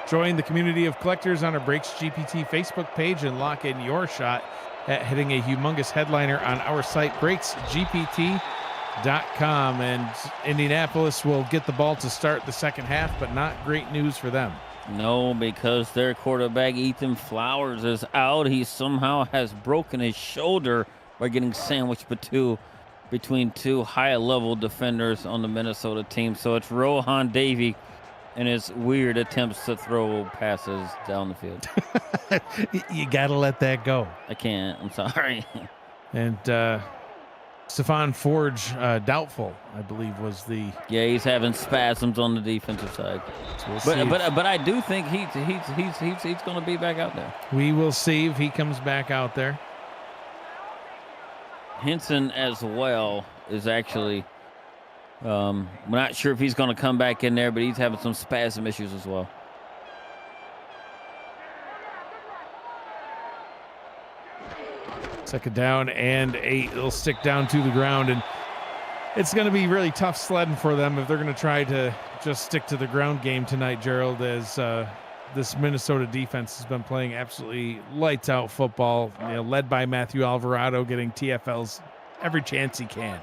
Join the community of collectors on our Brakes GPT Facebook page and lock in your shot at hitting a humongous headliner on our site, brakesgpt.com. And Indianapolis will get the ball to start the second half, but not great news for them. No, because their quarterback, Ethan Flowers, is out. He somehow has broken his shoulder by getting sandwiched between two high-level defenders on the Minnesota team. So it's Rohan Davey and his weird attempts to throw passes down the field. You got to let that go. I can't. I'm sorry. And Stephon Forge, doubtful, I believe, was the... Yeah, he's having spasms on the defensive side. So we'll but I do think he's going to be back out there. We will see if he comes back out there. Henson as well is actually... we're not sure if he's going to come back in there, but he's having some spasm issues as well. Second down and 8. It'll stick down to the ground, and it's going to be really tough sledding for them if they're going to try to just stick to the ground game tonight, Gerald, as this Minnesota defense has been playing absolutely lights out football, led by Matthew Alvarado, getting TFLs every chance he can.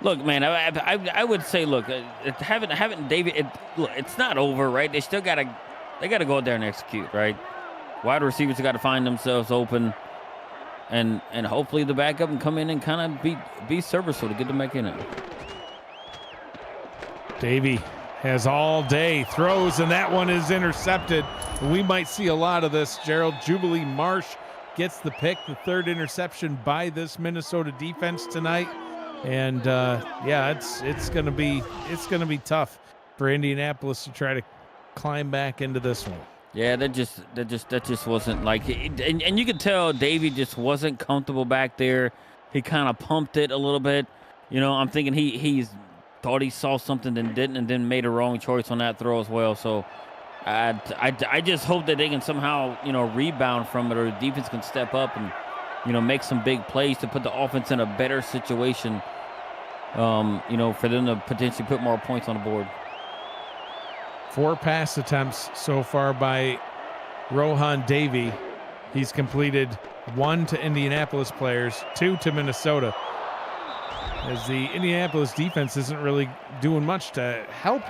Look, man, I would say, look, having David, look, it's not over, right? They still got to go out there and execute, right? Wide receivers got to find themselves open. And hopefully the backup can come in and kind of be serviceable to get them back in it. Davey has all day, throws, and that one is intercepted. We might see a lot of this. Gerald, Jubilee Marsh gets the pick, the third interception by this Minnesota defense tonight. And it's going to be tough for Indianapolis to try to climb back into this one. Yeah, that just wasn't like, and you could tell Davey just wasn't comfortable back there. He kind of pumped it a little bit. You know, I'm thinking he thought he saw something and didn't, and then made a wrong choice on that throw as well. So I just hope that they can somehow, you know, rebound from it, or the defense can step up and, you know, make some big plays to put the offense in a better situation. You know, for them to potentially put more points on the board. 4 pass attempts so far by Rohan Davey. He's completed 1 to Indianapolis players, 2 to Minnesota, as the Indianapolis defense isn't really doing much to help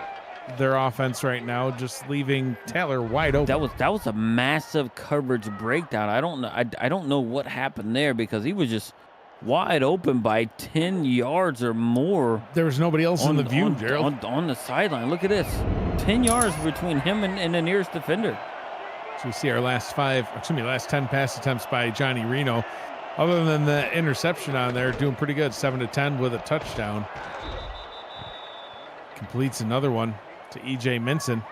their offense right now, just leaving Taylor wide open. That was a massive coverage breakdown. I don't know what happened there, because he was just wide open by 10 yards or more. There was nobody else in the view, Gerald. On the sideline. Look at this. 10 yards between him and the nearest defender. So we see our last 10 pass attempts by Johnny Reno. Other than the interception on there, doing pretty good. 7 to 10 with a touchdown. Completes another one to E.J. Minson.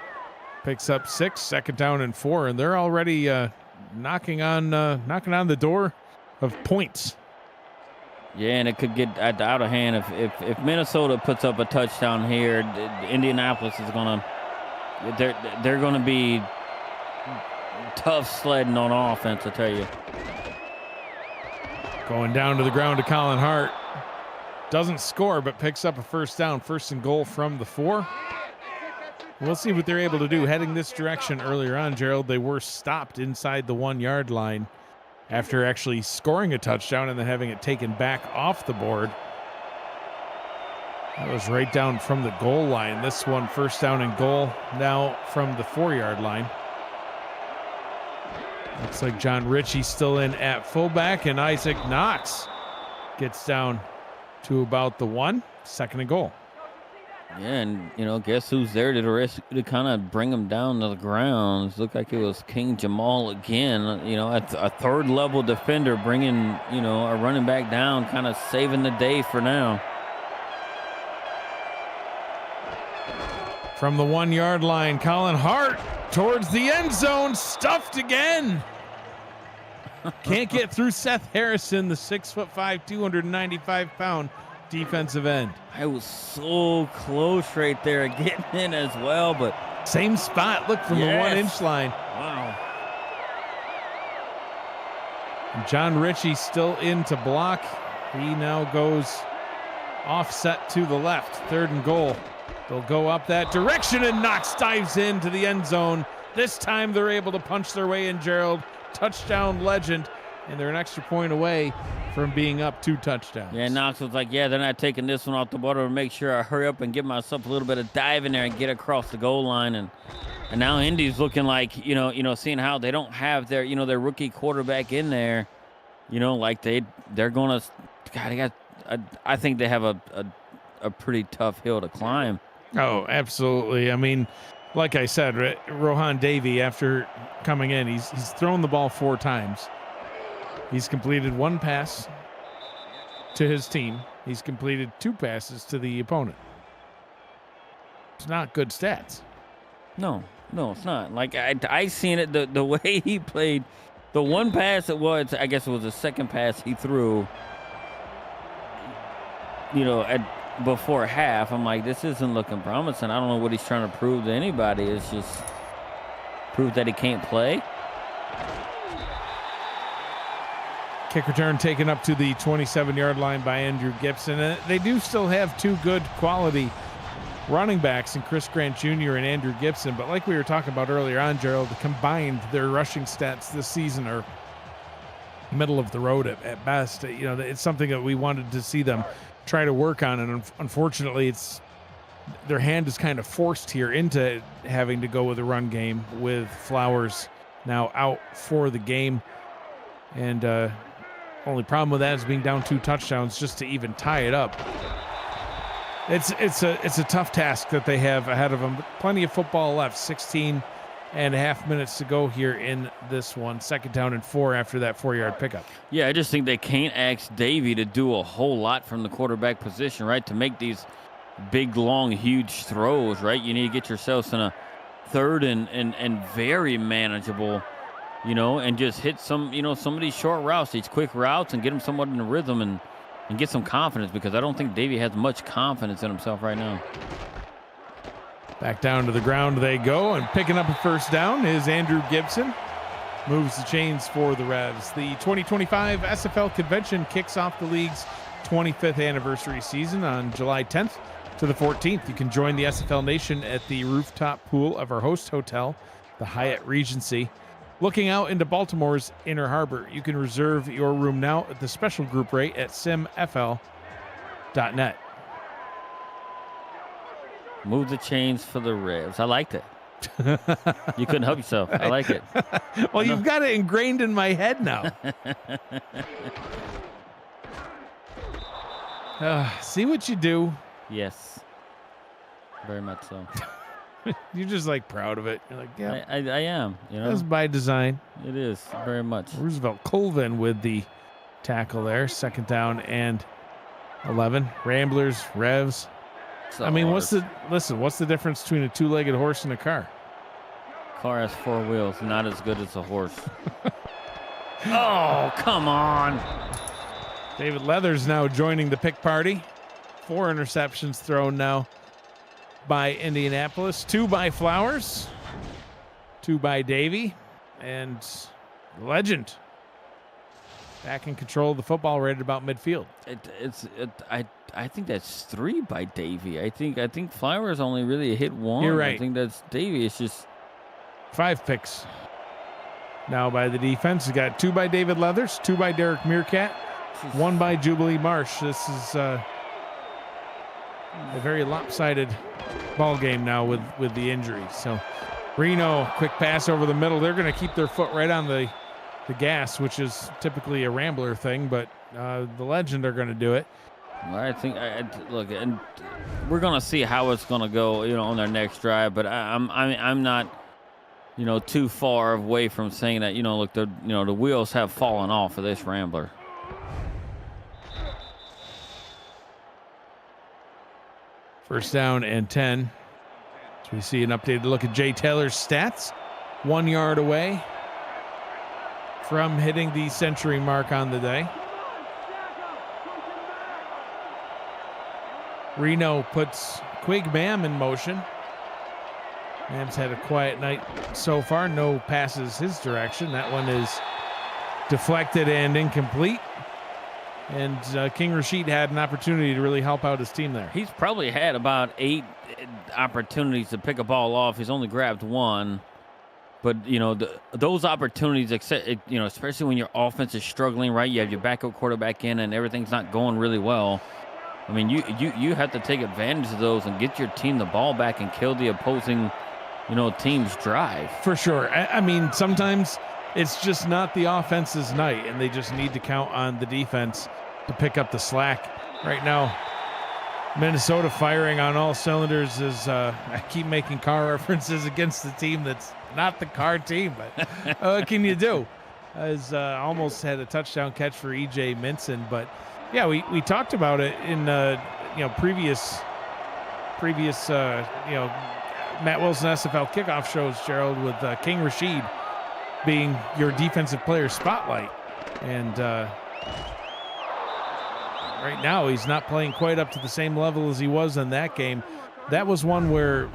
Picks up 6, 2nd down and 4, and they're already knocking on the door of points. Yeah, and it could get out of hand if Minnesota puts up a touchdown here. Indianapolis is they're gonna be tough sledding on offense, I tell you. Going down to the ground to Colin Hart. Doesn't score, but picks up a 1st down, 1st and goal from the 4. We'll see what they're able to do heading this direction. Earlier on, Gerald, they were stopped inside the 1-yard line after actually scoring a touchdown and then having it taken back off the board. That was right down from the goal line. This one, 1st down and goal now from the 4-yard line. Looks like John Ritchie still in at fullback, and Isaac Knox gets down to about the 1, 2nd and goal. Yeah, and, you know, guess who's there to kind of bring him down to the ground? Looked like it was King Jamal again. You know, a 3rd-level defender bringing, you know, a running back down, kind of saving the day for now. From the 1-yard line, Colin Hart towards the end zone, stuffed again. Can't get through Seth Harrison, the 6'5", 295-pound defensive end. I was so close right there getting in as well, but same spot. Look, from the 1-inch line. Wow. And John Ritchie still in to block. He now goes offset to the left. 3rd and goal. They'll go up that direction, and Knox dives into the end zone. This time they're able to punch their way in, Gerald. Touchdown legend, and they're an extra point away from being up 2 touchdowns. Yeah, Knox was like, yeah, they're not taking this one off the board, to make sure I hurry up and give myself a little bit of dive in there and get across the goal line. And now Indy's looking like, you know, seeing how they don't have their rookie quarterback in there, you know, like they're going to, God, I think they have a pretty tough hill to climb. Oh, absolutely. I mean, like I said, Rohan Davey, after coming in, he's thrown the ball 4 times. He's completed 1 pass to his team. He's completed 2 passes to the opponent. It's not good stats. No, it's not. Like I seen it the way he played. The 1 pass I guess it was the 2nd pass he threw. You know, before half, I'm like, this isn't looking promising. I don't know what he's trying to prove to anybody. It's just prove that he can't play. Kick return taken up to the 27-yard line by Andrew Gibson. They do still have 2 good quality running backs in Chris Grant Jr. and Andrew Gibson, but like we were talking about earlier on, Gerald, combined, their rushing stats this season are middle of the road at best. You know, it's something that we wanted to see them try to work on, and unfortunately their hand is kind of forced here into having to go with a run game with Flowers now out for the game. And only problem with that is being down 2 touchdowns just to even tie it up. It's a tough task that they have ahead of them, but plenty of football left. 16 and a half minutes to go here in this one. 2nd down and 4 after that 4-yard pickup. Yeah, I just think they can't ask Davey to do a whole lot from the quarterback position, right? To make these big, long, huge throws, right? You need to get yourselves in a third and very manageable, and just hit some of these short routes, these quick routes, and get him somewhat in a rhythm and get some confidence, because I don't think Davey has much confidence in himself right now. Back down to the ground they go, and picking up a first down is Andrew Gibson. Moves the chains for the Revs. The 2025 SFL convention kicks off the league's 25th anniversary season on July 10th to the 14th. You can join the SFL Nation at the rooftop pool of our host hotel, the Hyatt Regency, looking out into Baltimore's Inner Harbor. You can reserve your room now at the special group rate at simfl.net. Move the chains for the Revs. I liked it. You couldn't help yourself. I like it. Well, you've got it ingrained in my head now. See what you do. Yes. Very much so. You're just like proud of it. You're like, yeah, I am. that's by design. It is very much. Roosevelt Colvin with the tackle there. Second down and 11. Ramblers, Revs. I mean, what's the difference between a two-legged horse and a car? Car has four wheels, not as good as a horse. Oh, come on. David Leathers now joining the pick party. 4 interceptions thrown now by Indianapolis. 2 by Flowers. 2 by Davey. And Legend back in control of the football right at about midfield. I think that's 3 by Davey. I think Flowers only really hit 1. You're right. I think that's Davey. It's just 5 picks now by the defense. You got 2 by David Leathers, 2 by Derek Meerkat, 1 by Jubilee Marsh. This is a very lopsided ball game now with the injury. So Reno, quick pass over the middle. They're going to keep their foot right on the gas, which is typically a Rambler thing, but the Legend are going to do it. I think look, and we're gonna see how it's gonna go, on their next drive. But I'm not, too far away from saying that, look, the wheels have fallen off of this Rambler. First down and 10. So we see an updated look at Jay Taylor's stats. 1 yard away from hitting the century mark on the day. Reno puts Quig Mam in motion. Mam's had a quiet night so far. No passes his direction. That one is deflected and incomplete. And King Rashid had an opportunity to really help out his team there. He's probably had about 8 opportunities to pick a ball off. He's only grabbed 1. But, those opportunities, especially when your offense is struggling, right? You have your backup quarterback in and everything's not going really well. I mean, you have to take advantage of those and get your team the ball back and kill the opposing, team's drive. For sure. I mean, sometimes it's just not the offense's night, and they just need to count on the defense to pick up the slack. Right now, Minnesota firing on all cylinders is, I keep making car references against the team that's not the car team, but what can you do? As almost had a touchdown catch for E.J. Minson, but yeah, we talked about it in previous Matt Wilson SFL kickoff shows, Gerald, with King Rashid being your defensive player spotlight, and right now he's not playing quite up to the same level as he was in that game. That was one where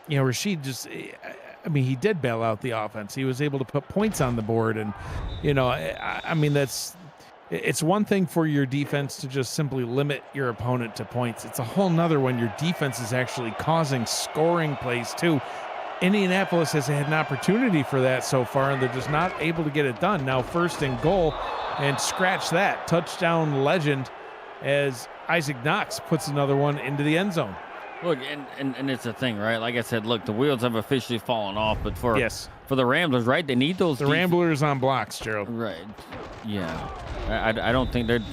Rashid just, he did bail out the offense. He was able to put points on the board, and it's one thing for your defense to just simply limit your opponent to points. It's a whole nother when your defense is actually causing scoring plays too. Indianapolis has had an opportunity for that so far, and they're just not able to get it done. Now 1st and goal, and scratch that. Touchdown Legend as Isaac Knox puts another one into the end zone. Look, and it's a thing, right? Like I said, look, the wheels have officially fallen off, but for the Ramblers, right, they need those. The Ramblers on blocks, Gerald. Right. Yeah. I don't think the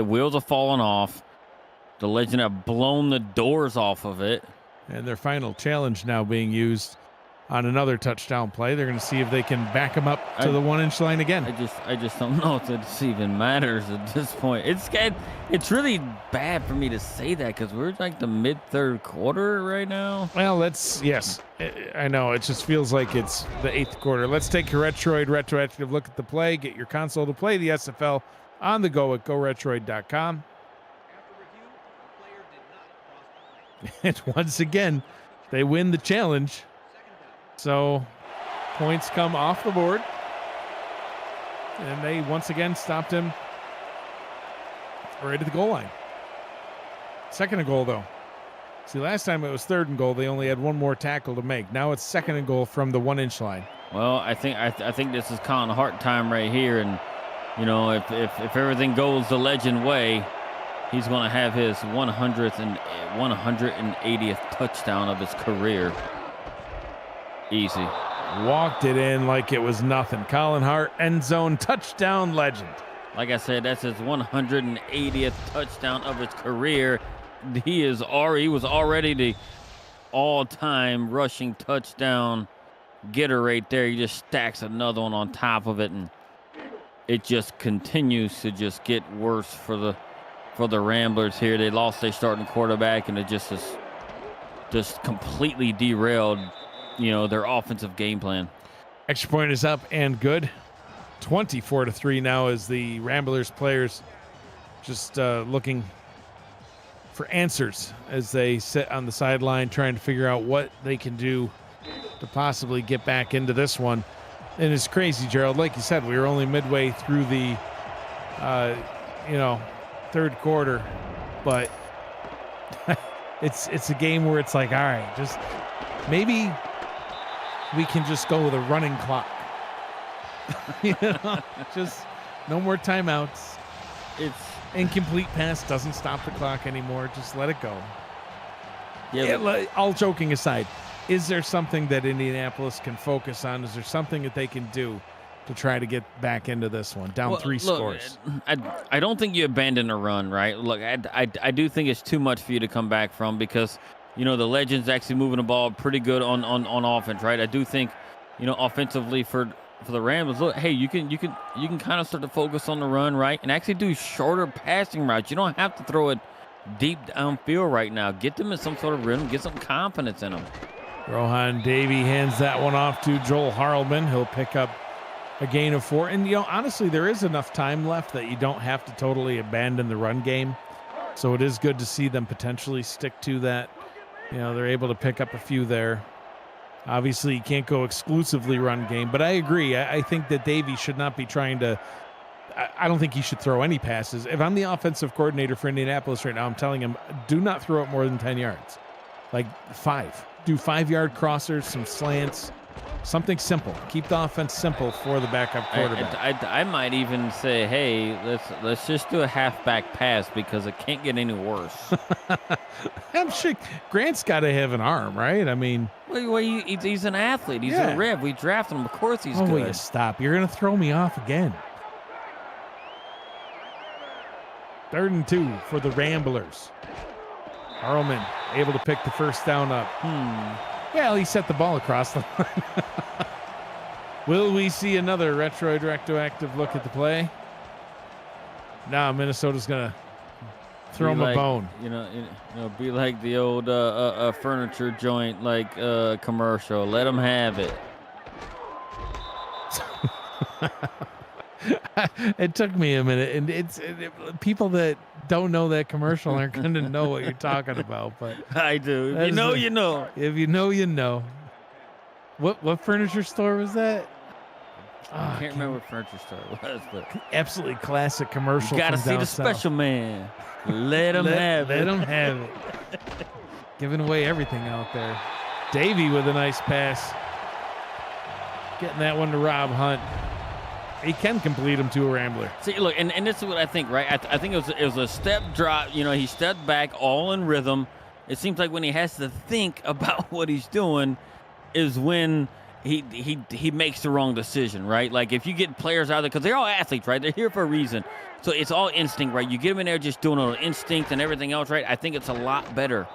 wheels have fallen off. The Legend have blown the doors off of it. And their final challenge now being used on another touchdown play. They're going to see if they can back him up to the 1-inch line again. I just don't know if this even matters at this point. It's really bad for me to say that because we're like the mid-third quarter right now. Well, yes, I know. It just feels like it's the 8th quarter. Let's take a Retroid retroactive look at the play. Get your console to play the SFL on the go at GoRetroid.com. And once again, they win the challenge. So points come off the board. And they once again stopped him right at the goal line. Second and goal, though. See, last time it was 3rd and goal. They only had one more tackle to make. Now it's 2nd and goal from the 1-inch line. Well, I think this is Colin Hart time right here. And, you know, if everything goes the Legend way, he's going to have his 180th touchdown of his career. Easy. Walked it in like it was nothing. Colin Hart, end zone touchdown legend. Like I said, that's his 180th touchdown of his career. He was already the all-time rushing touchdown getter right there. He just stacks another one on top of it, and it just continues to just get worse for the Ramblers here. They lost their starting quarterback, and it just completely derailed, you know, their offensive game plan. Extra point is up and good. 24-3 now as the Ramblers players just looking for answers as they sit on the sideline trying to figure out what they can do to possibly get back into this one. And it's crazy, Gerald. Like you said, we were only midway through the, 3rd quarter, but it's a game where it's like, all right, just maybe we can just go with a running clock. Just no more timeouts. It's incomplete pass doesn't stop the clock anymore. Just let it go. Yeah. All joking aside, is there something that Indianapolis can focus on? Is there something that they can do to try to get back into this one? Down 3 scores. I don't think you abandon a run, right? Look, I do think it's too much for you to come back from because, you know, the Legends actually moving the ball pretty good on offense, right? I do think, you know, offensively for the Rams, look, hey, you can kind of start to focus on the run, right? And actually do shorter passing routes. You don't have to throw it deep downfield right now. Get them in some sort of rhythm. Get some confidence in them. Rohan Davey hands that one off to Joel Harlman. He'll pick up a gain of 4. And, you know, honestly, there is enough time left that you don't have to totally abandon the run game. So it is good to see them potentially stick to that. You know, they're able to pick up a few there. Obviously, you can't go exclusively run game, but I agree. I think that Davey should not be trying to – I don't think he should throw any passes. If I'm the offensive coordinator for Indianapolis right now, I'm telling him, do not throw it more than 10 yards. Like 5. Do 5-yard crossers, some slants, something simple. Keep the offense simple for the backup quarterback. I might even say, hey, let's just do a halfback pass because it can't get any worse. I'm sure Grant's got to have an arm, right? I mean, well, he's an athlete. He's a Rev. We drafted him. Of course he's good. Oh, will you stop? You're going to throw me off again. 3rd and 2 for the Ramblers. Harlman able to pick the first down up. Well, he set the ball across the line. Will we see another retroactive look at the play? No, Minnesota's going to throw him a bone. You know, be like the old furniture joint, like commercial. Let them have it. It took me a minute, and people that don't know that commercial aren't going to know what you're talking about. But I do. If you know, you know. If you know, you know. What furniture store was that? I can't remember what furniture store it was, but absolutely classic commercial. You got to see the south. Special man. Let him have it. Let him have it. Giving away everything out there. Davey with a nice pass. Getting that one to Rob Hunt. He can complete them to a Rambler. See, look, and this is what I think, right? I think it was a step drop. You know, he stepped back all in rhythm. It seems like when he has to think about what he's doing is when he makes the wrong decision, right? Like if you get players out there, because they're all athletes, right? They're here for a reason. So it's all instinct, right? You get them in there just doing an instinct and everything else, right? I think it's a lot better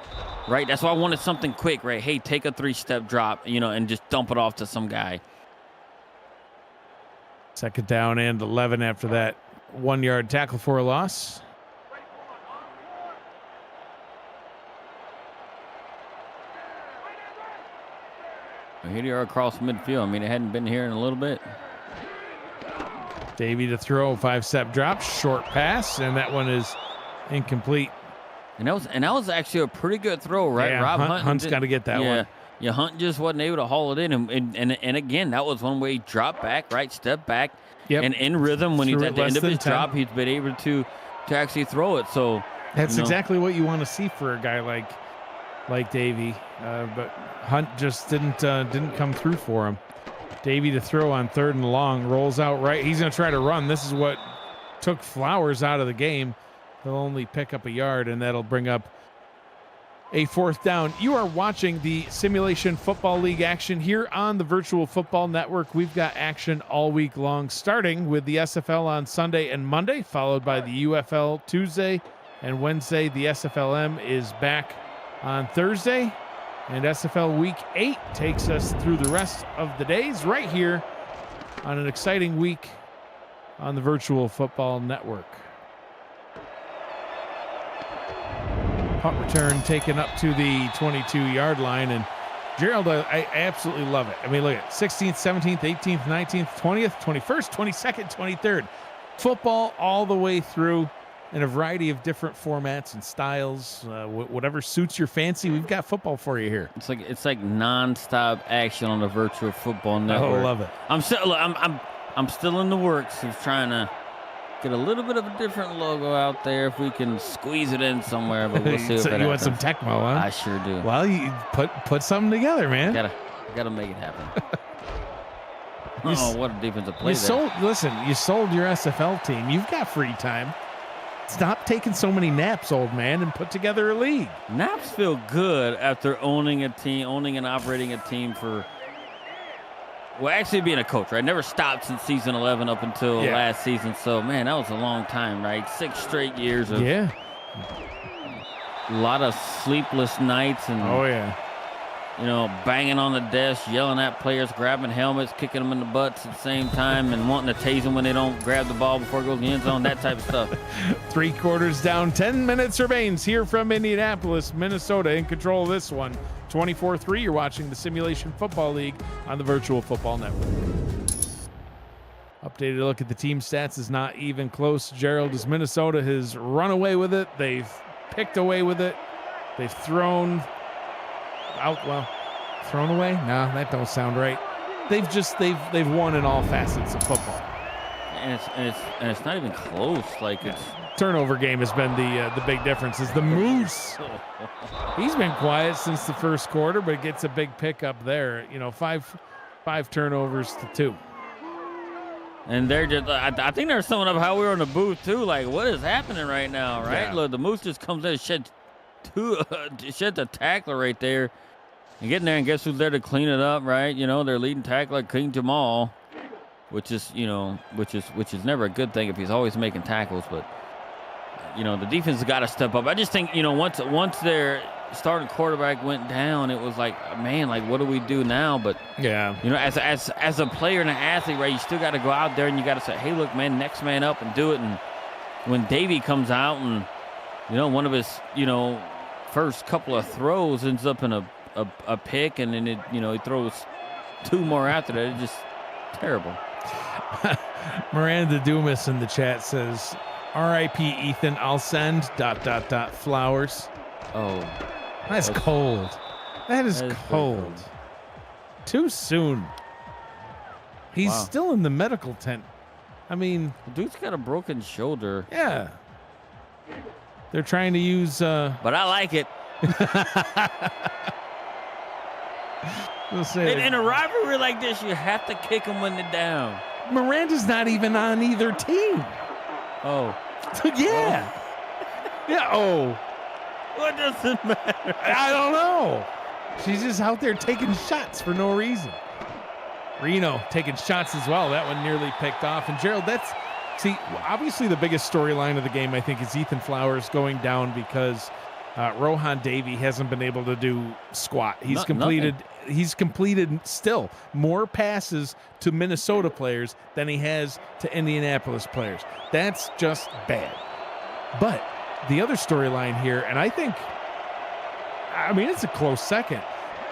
right? That's why I wanted something quick, right? Hey, take a 3-step drop, and just dump it off to some guy. Second down and 11 after that 1-yard tackle for a loss. Here they are across midfield. I mean, it hadn't been here in a little bit. Davey to throw, 5-step drop, short pass, and that one is incomplete. And that was actually a pretty good throw, right? Yeah, Rob Hunt's got to get that one. Yeah, Hunt just wasn't able to haul it in. And again, that was one way he dropped back, right? Step back. Yep. And in rhythm, when he's Threw at it the end less of his than 10. drop, he's been able to actually throw it. So That's exactly what you want to see for a guy like Davey. But Hunt just didn't come through for him. Davey to throw on 3rd and long, rolls out right. He's going to try to run. This is what took Flowers out of the game. He'll only pick up a yard, and that'll bring up a 4th down. You are watching the Simulation Football League action here on the Virtual Football Network. We've got action all week long, starting with the SFL on Sunday and Monday, followed by the UFL Tuesday and Wednesday. The SFLM is back on Thursday, and SFL Week 8 takes us through the rest of the days right here on an exciting week on the Virtual Football Network. Punt return taken up to the 22-yard line, and Gerald, I absolutely love it. I mean, look at 16th, 17th, 18th, 19th, 20th, 21st, 22nd, 23rd. Football all the way through in a variety of different formats and styles. Whatever suits your fancy, we've got football for you here. it's like nonstop action on the Virtual Football Network. Oh, love it. I'm still in the works of trying to get a little bit of a different logo out there if we can squeeze it in somewhere, but we'll see. So if you it want some happens. Tecmo, huh? I sure do. Well, you put something together, man. Gotta make it happen. Oh, what a defensive play there. You sold your SFL team. You've got free time. Stop taking so many naps, old man, and put together a league. Naps feel good after owning and operating a team for, well, actually being a coach, right? Never stopped since season 11 up until last season. So, man, that was a long time, right? 6 straight years of a lot of sleepless nights and banging on the desk, yelling at players, grabbing helmets, kicking them in the butts at the same time, and wanting to tase them when they don't grab the ball before it goes in the end zone, that type of stuff. 3 quarters down, 10 minutes remains here from Indianapolis, Minnesota in control of this one. 24-3, you're watching the Simulation Football League on the Virtual Football Network. Updated look at the team stats is not even close. Gerald, as Minnesota has run away with it. They've picked away with it. They've thrown away? No, that don't sound right. They've won in all facets of football. And it's not even close. It's turnover game has been the big difference. Is the Moose? He's been quiet since the first quarter, but gets a big pickup there. 5 turnovers to 2. And they're just, I think they're summing up how we were in the booth too. Like, what is happening right now, right? Yeah. Look, the Moose just comes in and sheds the tackler right there. And getting there, and guess who's there to clean it up, right? Their leading tackler, King Jamal, which is never a good thing if he's always making tackles. But, the defense has got to step up. I just think, once their starting quarterback went down, it was like, man, what do we do now? But, as a player and an athlete, right, you still got to go out there and you got to say, hey, look, man, next man up and do it. And when Davey comes out and, one of his, first couple of throws ends up in a pick, and then he throws 2 more after that. It's just terrible. Miranda Dumas in the chat says, R.I.P. Ethan, I'll send ... flowers. Oh, that's cold. That is cold. Too soon. He's still in the medical tent. I mean, dude's got a broken shoulder. Yeah. They're trying to use but I like it. We'll say in a rivalry like this, you have to kick them when they're down. Miranda's not even on either team. Oh. Yeah. Yeah. Oh. What does it matter? I don't know. She's just out there taking shots for no reason. Reno taking shots as well. That one nearly picked off. And Gerald, obviously the biggest storyline of the game, I think, is Ethan Flowers going down because Rohan Davey hasn't been able to do squat. He's Nothing. He's completed still more passes to Minnesota players than he has to Indianapolis players. That's just bad. But the other storyline here, and I mean, it's a close second.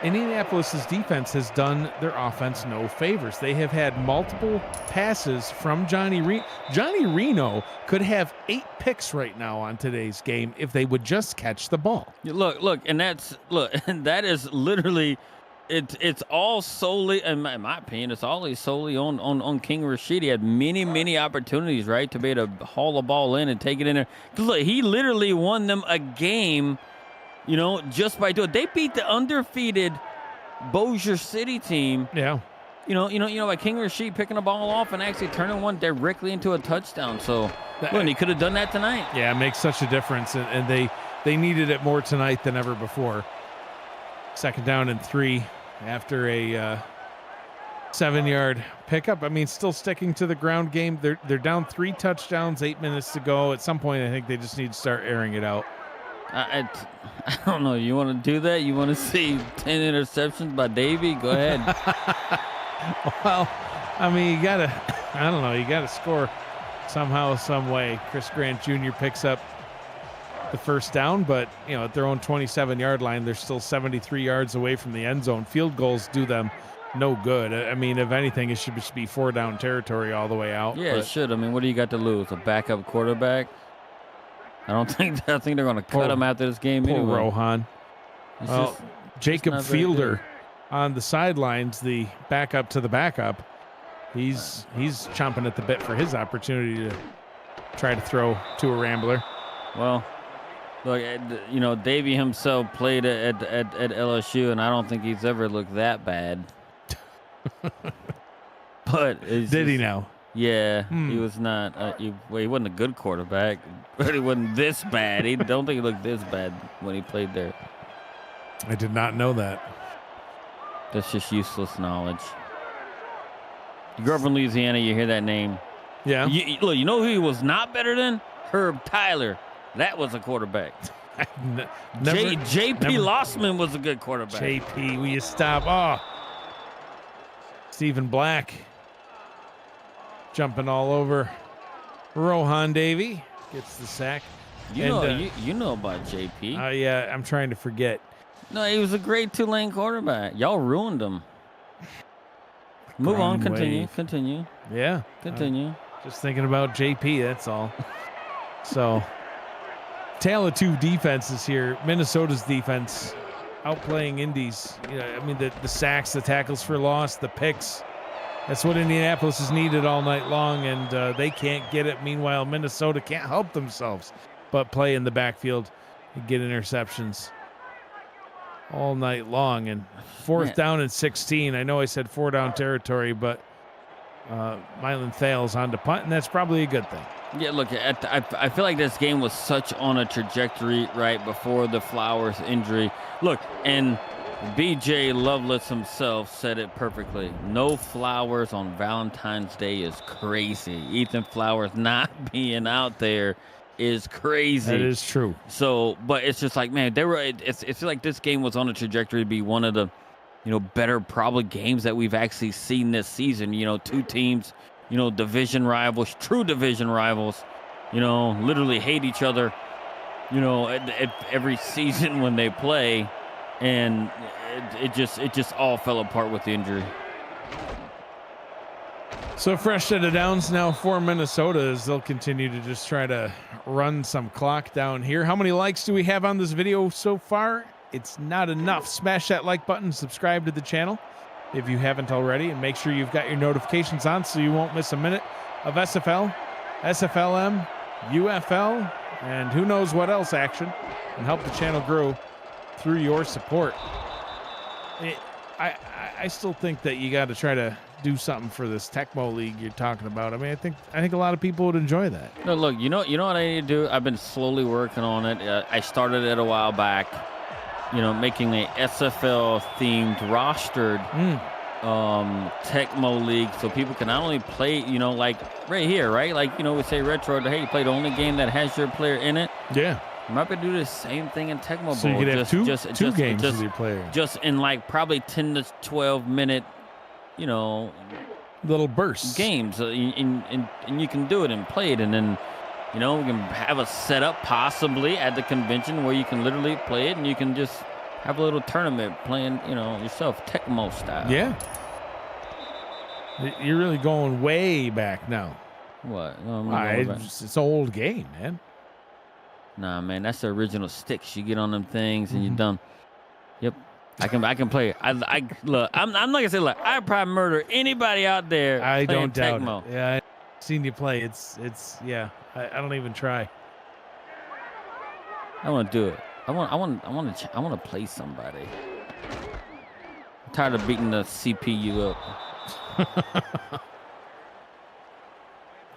Indianapolis's defense has done their offense no favors. They have had multiple passes from Johnny Reno. Johnny Reno could have 8 picks right now on today's game if they would just catch the ball. Look, and that is literally, it's all solely, in my opinion, it's always solely on King Rashid. He had many opportunities, right, to be able to haul the ball in and take it in there. 'Cause look, he literally won them a game, just by doing it. They beat the undefeated Bossier City team. Yeah. By King Rashid picking the ball off and actually turning one directly into a touchdown. So, and he could have done that tonight. Yeah, it makes such a difference, and they needed it more tonight than ever before. 2nd down and 3 after a 7-yard pickup. I mean, still sticking to the ground game. They're down 3 touchdowns, 8 minutes to go. At some point, I think they just need to start airing it out. I don't know. You want to do that? You want to see 10 interceptions by Davey? Go ahead. Well, I mean, you got to score somehow, some way. Chris Grant Jr. picks up the 1st down, but, at their own 27-yard line, they're still 73 yards away from the end zone. Field goals do them no good. I mean, if anything, it should just be 4-down territory all the way out. Yeah, it should. I mean, what do you got to lose? A backup quarterback? I think they're going to cut him after this game Poor anyway. Rohan. Well, Jacob not very Fielder on the sidelines, the backup to the backup. He's chomping at the bit for his opportunity to try to throw to a rambler. Well, look, Davey himself played at LSU, and I don't think he's ever looked that bad. But did he now? Yeah, he was not. He wasn't a good quarterback, but he wasn't this bad. I don't think he looked this bad when he played there. I did not know that. That's just useless knowledge. You grew up in Louisiana, you hear that name. Yeah. Look, you know who he was not better than? Herb Tyler. That was a quarterback. J.P. Lossman was a good quarterback. J.P., will you stop? Oh. Stephen Black jumping all over Rohan Davey. Gets the sack. You know about J.P. Yeah, I'm trying to forget. No, he was a great Tulane quarterback. Y'all ruined him. Move on. Continue. Yeah. Continue. Just thinking about JP, that's all. So, tale of two defenses here. Minnesota's defense outplaying Indy's. The sacks, the tackles for loss, the picks. That's what Indianapolis has needed all night long, and they can't get it. Meanwhile, Minnesota can't help themselves but play in the backfield and get interceptions all night long. And 4th down and 16. I know I said 4-down territory, but Mylan Thales on to punt, and that's probably a good thing. Yeah, look, I feel like this game was such on a trajectory right before the Flowers injury. Look, and B.J. Loveless himself said it perfectly. No Flowers on Valentine's Day is crazy. Ethan Flowers not being out there is crazy. That is true. So, but it's just like, man, it's like this game was on a trajectory to be one of the, better probably games that we've actually seen this season. Two teams, division rivals, true division rivals, literally hate each other, every season when they play. And it just all fell apart with the injury. So fresh set of downs now for Minnesota as they'll continue to just try to run some clock down here. How many likes do we have on this video so far? It's not enough. Smash that like button, subscribe to the channel if you haven't already, and make sure you've got your notifications on so you won't miss a minute of SFL, SFLM, UFL, and who knows what else action, and help the channel grow through your support. I still think that you got to try to do something for this Tecmo League you're talking about. I mean, I think a lot of people would enjoy that. No, look, you know what I need to do? I've been slowly working on it. I started it a while back, making a SFL themed rostered Tecmo League so people can not only play, like right here, right? Like, we say retro, hey, you play the only game that has your player in it. Yeah. Might be do the same thing in Tecmo Bowl. So you could have two games with your player. Just in like probably 10 to 12 minute, little bursts. Games. And you can do it and play it. And then, we can have a setup possibly at the convention where you can literally play it and you can just have a little tournament playing, yourself, Tecmo style. Yeah. You're really going way back now. What? It's an old game, man. Nah, man, that's the original sticks. You get on them things and you're done. Yep, I can play. Look. I'm not gonna say like I'd probably murder anybody out there. I don't doubt Tecmo. it. Yeah, I've seen you play. It's yeah. I don't even try. I want to do it. I want to play somebody. I'm tired of beating the CPU up.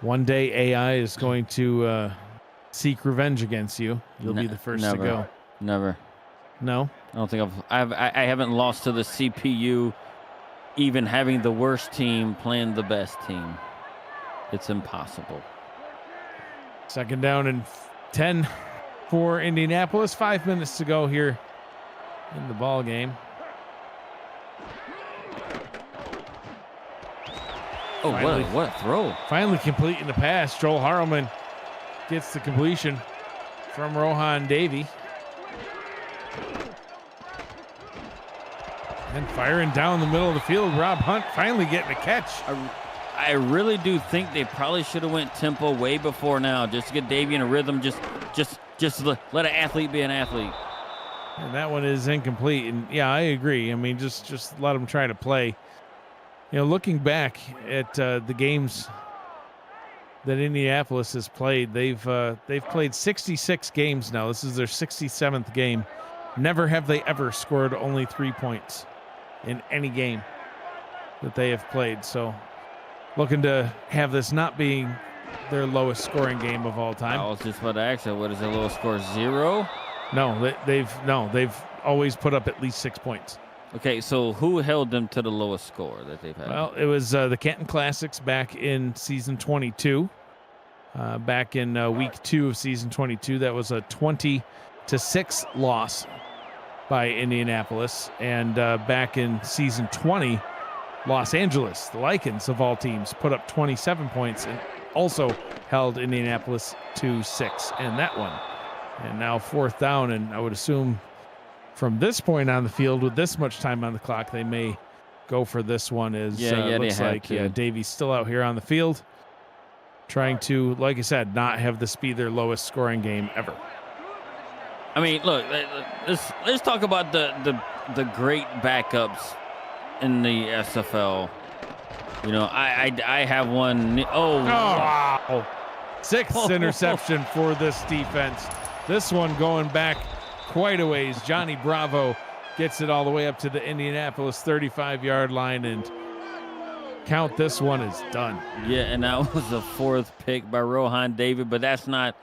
One day AI is going to seek revenge against you. You'll be the first to go. Never. No? I don't think I haven't lost to the CPU even having the worst team playing the best team. It's impossible. Second down and 10 for Indianapolis. 5 minutes to go here in the ball game. Oh, what a throw. Finally completing the pass. Joel Harleman gets the completion from Rohan Davey. And firing down the middle of the field, Rob Hunt finally getting a catch. I really do think they probably should have went tempo way before now, just to get Davey in a rhythm. Just let an athlete be an athlete. And that one is incomplete. And yeah, I agree. I mean, just let them try to play. Looking back at the games that Indianapolis has played, they've played 66 games now. This is their 67th game. Never have they ever scored only 3 points in any game that they have played. So looking to have this not being their lowest scoring game of all time. I was just about to ask you, what is the lowest score? 0? No, they've always put up at least 6 points. Okay, so who held them to the lowest score that they've had? Well, it was the Canton Classics back in season 22. Back in week 2 of season 22, that was a 20-6 loss by Indianapolis. And back in season 20, Los Angeles, the Lycans of all teams, put up 27 points and also held Indianapolis to 6 in that one. And now fourth down, and I would assume from this point on the field, with this much time on the clock, they may go for this one. Looks like Davey's still out here on the field, trying to, like I said, not have this be their lowest scoring game ever. I mean, look, let's talk about the great backups in the SFL. I have one. Oh, wow. Sixth interception for this defense. This one going back quite a ways. Johnny Bravo gets it all the way up to the Indianapolis 35-yard line, and count this one is done. Yeah, and that was the 4th pick by Rohan David, but that's not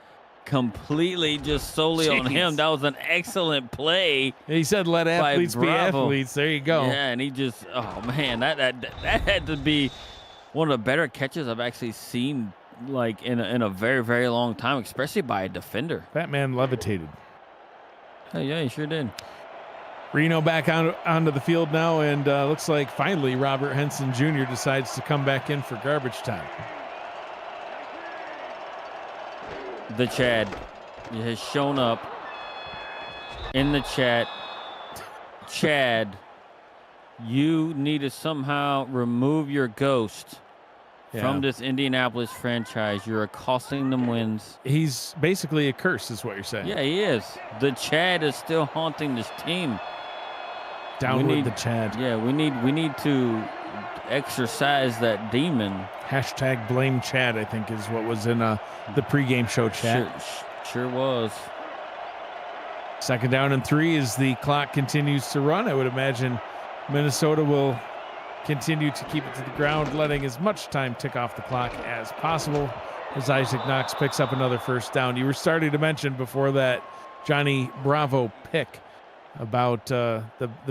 completely just solely on him. That was an excellent play. He said let athletes be athletes. There you go. Yeah, and he just, oh man, that had to be one of the better catches I've actually seen like in a very, very long time, especially by a defender. That man levitated. Yeah, he sure did. Reno back onto the field now, and looks like finally Robert Henson Jr. decides to come back in for garbage time. The Chad has shown up in the chat. Chad, you need to somehow remove your ghost from this Indianapolis franchise. You're costing them wins. He's basically a curse, is what you're saying. Yeah, he is. The Chad is still haunting this team. Down with the Chad. Yeah, we need to exorcise that demon. Hashtag blame Chad, I think, is what was in the pregame show chat. Sure was. Second down and 3 as the clock continues to run. I would imagine Minnesota will continue to keep it to the ground, letting as much time tick off the clock as possible as Isaac Knox picks up another first down. You were starting to mention before that Johnny Bravo pick about the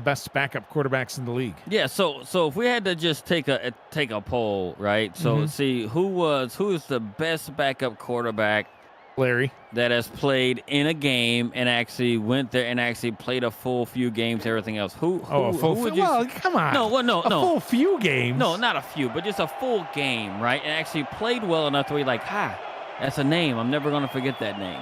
best backup quarterbacks in the league. Yeah, so if we had to just take a poll, right? So see who is the best backup quarterback Larry. that has played in a game and actually went there and actually played a full few games, everything else? Who A full who would you? well, come on. No, well, no. A full few games. No, not a few, but just a full game, right? And actually played well enough to be like, that's a name. I'm never going to forget that name.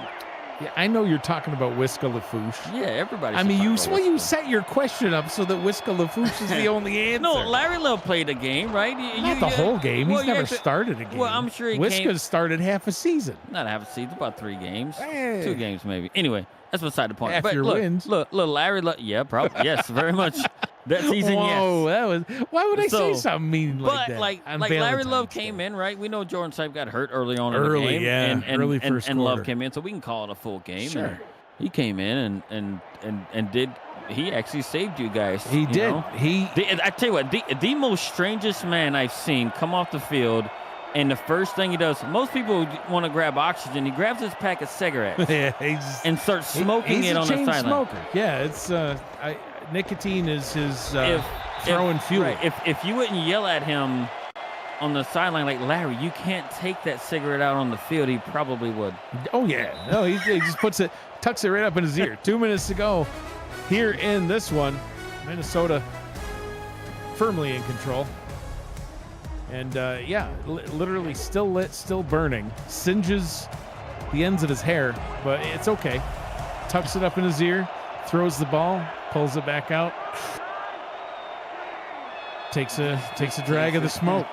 Yeah, I know you're talking about Whisker LaFouche. Yeah, everybody. I mean, you Whisker. set your question up so that Whisker LaFouche is the only answer. No, Larry Love played a game, right? Not the whole game. Well, He's never started a game. Well, I'm sure he Whisker's started half a season. Not half a season, about 3 games. Hey. 2 games maybe. Anyway, that's beside the point. Half but your look, wins. Look, Larry Love. Yeah, probably. Yes, very much. That season, Whoa, yes. that was. Why would I say something mean like that? But like on Larry Valentine's Love Day? came in, right? We know Jordan Sipe got hurt early on in the Early, game. yeah. And Early first and Love quarter. came in, so we can call it a full game. Sure. And he came in and did. He actually saved you guys. He you did. know? He. I tell you what, the most strangest man I've seen come off the field, and the first thing he does, most people want to grab oxygen. He grabs his pack of cigarettes Yeah, and starts smoking he's it a on the chain sideline. smoker. Yeah, it's nicotine is his throwing fuel. Right, if you wouldn't yell at him on the sideline like, Larry, you can't take that cigarette out on the field, he probably would. Oh yeah, no, he just tucks it right up in his ear. 2 minutes to go here in this one. Minnesota firmly in control. And literally still lit, still burning. Singes the ends of his hair, but it's okay. Tucks it up in his ear, throws the ball, pulls it back out. Takes a drag of the smoke.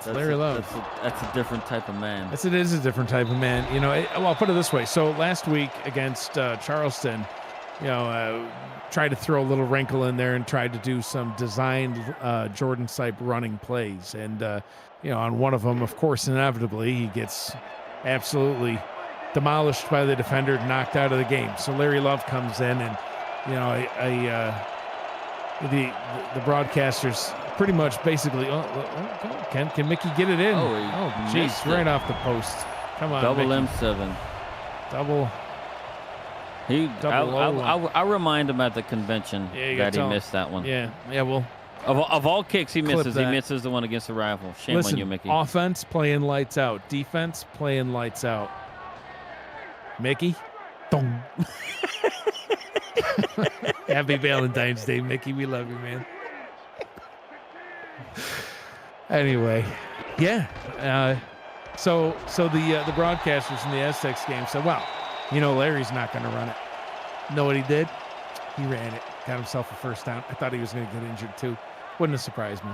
Larry Love. That's a different type of man. Yes, it is a different type of man. You know, well, I'll put it this way. So last week against Charleston, tried to throw a little wrinkle in there and tried to do some designed Jordan Sipe running plays. And, on one of them, of course, inevitably, he gets absolutely demolished by the defender, knocked out of the game. So Larry Love comes in and, the broadcasters pretty much basically, can Mickey get it in? Oh, jeez, missed right it. off the post. Come on, Double Mickey. M7. Double. I remind him at the convention that he missed that one. Yeah, well. Of all kicks he misses, that. he misses the one against the Rifle. Shame Listen, on you, Mickey. Offense playing lights out. Defense playing lights out. Mickey. Dong. Happy Valentine's Day, Mickey. We love you, man. Anyway, yeah. So the broadcasters in the Aztecs game said, "Well, Larry's not going to run it." Know what he did? He ran it. Got himself a first down. I thought he was going to get injured too. Wouldn't have surprised me.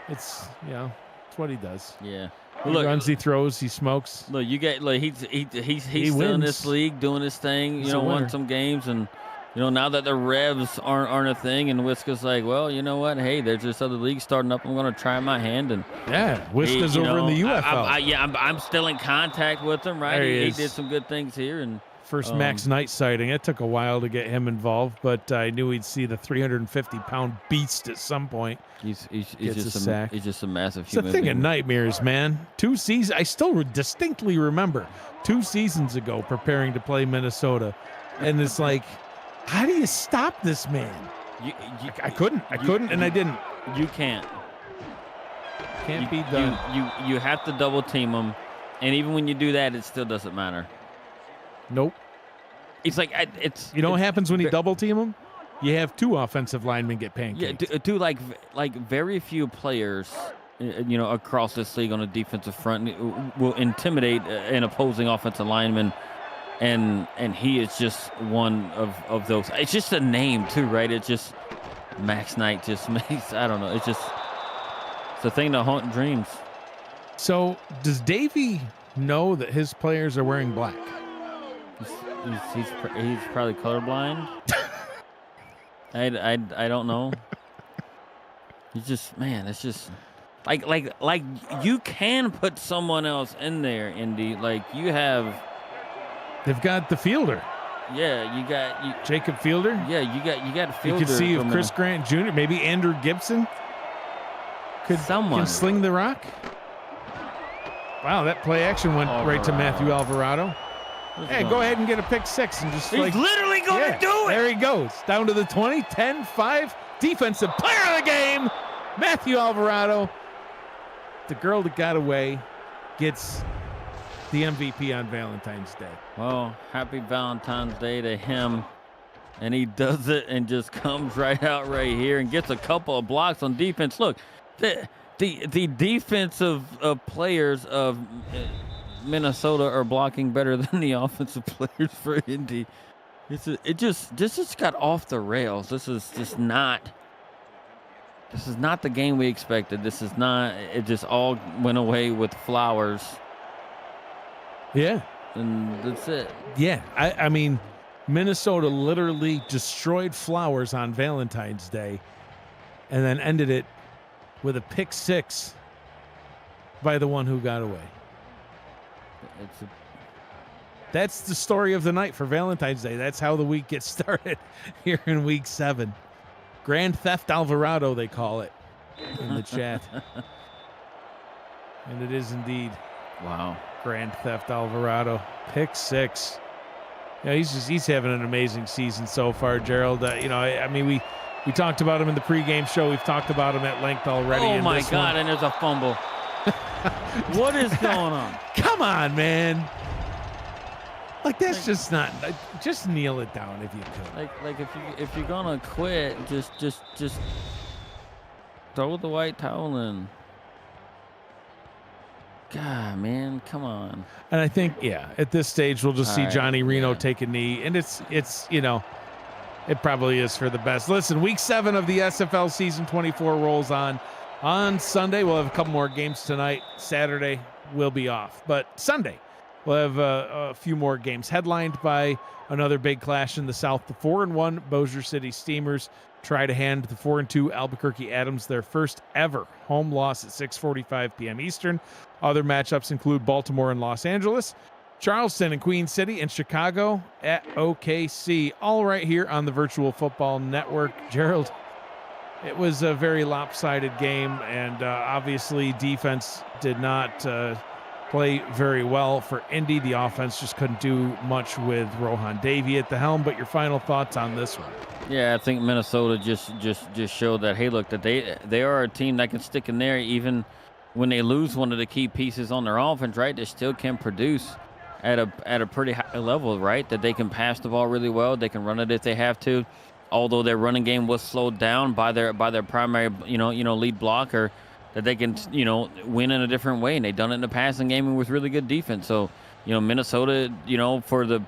It's it's what he does. Yeah. He runs, he throws, he smokes. Look, he's still in this league doing his thing. Won some games, and now that the Revs aren't a thing, and Whisker's like, well, you know what? Hey, there's this other league starting up. I'm going to try my hand, and Whisker's over in the UFL. I'm still in contact with him. Right, He did some good things here, and first Max Knight sighting. It took a while to get him involved, but I knew he'd see the 350-pound beast at some point. He's Gets just a sack. He's just a massive It's a human thing being. of nightmares, man. 2 seasons. I still distinctly remember 2 seasons ago preparing to play Minnesota, and it's like, how do you stop this man? I couldn't, and I didn't. You can't. Can't be done. You have to double team him, and even when you do that, it still doesn't matter. Nope. It's like You know what happens when you double team him? You have 2 offensive linemen get pancaked. Yeah, do like very few players, across this league on the defensive front will intimidate an opposing offensive lineman, and he is just one of those. It's just a name too, right? It's just Max Knight just makes, I don't know. It's a thing to haunt dreams. So does Davey know that his players are wearing black? He's probably colorblind. I don't know. He's just, man, it's just like you can put someone else in there, Indy. Like you have. They've got the fielder. Yeah, you got Jacob Fielder. Yeah, you got a fielder. You could see if Chris Grant Jr., maybe Andrew Gibson can sling the rock. Wow, that play action went right to Matthew Alvarado. Hey, go ahead and get a pick 6 and just He's literally going to do it. There he goes. Down to the 20, 10, 5. Defensive player of the game, Matthew Alvarado. The girl that got away gets the MVP on Valentine's Day. Well, happy Valentine's Day to him. And he does it and just comes right out right here and gets a couple of blocks on defense. Look, the defensive players of Minnesota are blocking better than the offensive players for Indy. This just got off the rails. This is not the game we expected. This is not. It just all went away with Flowers. Yeah, and that's it. Yeah, I mean, Minnesota literally destroyed Flowers on Valentine's Day, and then ended it with a pick six by the one who got away. That's the story of the night for Valentine's Day. That's how the week gets started here in week 7. Grand Theft Alvarado, they call it in the chat. And it is indeed. Wow. Grand Theft Alvarado. Pick 6. Yeah, he's having an amazing season so far, Gerald. I mean, we talked about him in the pregame show. We've talked about him at length already. Oh, my God, and there's a fumble. What is going on? Come on, man. Like, that's just not. Just kneel it down if you could. Like if you're gonna quit, just throw the white towel in. God, man, come on. And I think, at this stage we'll just see Johnny Reno take a knee, and it's it probably is for the best. Listen, week 7 of the SFL season 24 rolls on. On Sunday we'll have a couple more games tonight. Saturday we'll be off, but Sunday we'll have a few more games, headlined by another big clash in the South. The 4-1 Bossier City Steamers try to hand the 4-2 Albuquerque Adams their first ever home loss at 6:45 p.m. Eastern. Other matchups include Baltimore and Los Angeles, Charleston and Queen City, and Chicago at OKC. All right here on the Virtual Football Network. Gerald, it was a very lopsided game, and obviously defense did not play very well for Indy. The offense just couldn't do much with Rohan Davey at the helm. But your final thoughts on this one? Yeah, I think Minnesota just showed that, hey, look, that they are a team that can stick in there even when they lose one of the key pieces on their offense, right? They still can produce at a pretty high level, right? That they can pass the ball really well. They can run it if they have to. Although their running game was slowed down by their primary, lead blocker, that they can, win in a different way. And they've done it in the passing game and with really good defense. So, Minnesota, for the,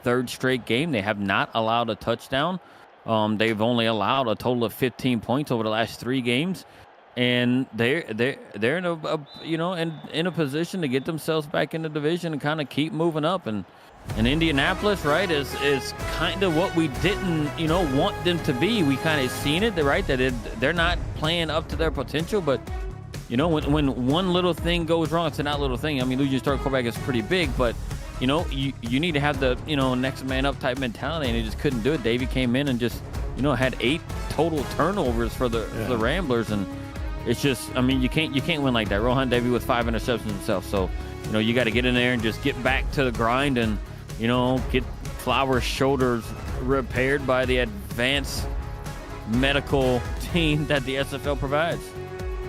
third straight game, they have not allowed a touchdown. They've only allowed a total of 15 points over the last 3 games. And they're in a position to get themselves back in the division and kind of keep moving up. And Indianapolis, right, is kind of what we didn't, want them to be. We kind of seen it, right, that they're not playing up to their potential. But, when one little thing goes wrong, it's a not little thing. I mean, losing your starting quarterback is pretty big, but, you need to have the, next man up type mentality, and he just couldn't do it. Davey came in and just, had 8 total turnovers for the Ramblers, and it's just, I mean, you can't win like that. Rohan Davey with 5 interceptions himself, so, you got to get in there and just get back to the grind and, get Flowers' shoulders repaired by the advanced medical team that the SFL provides.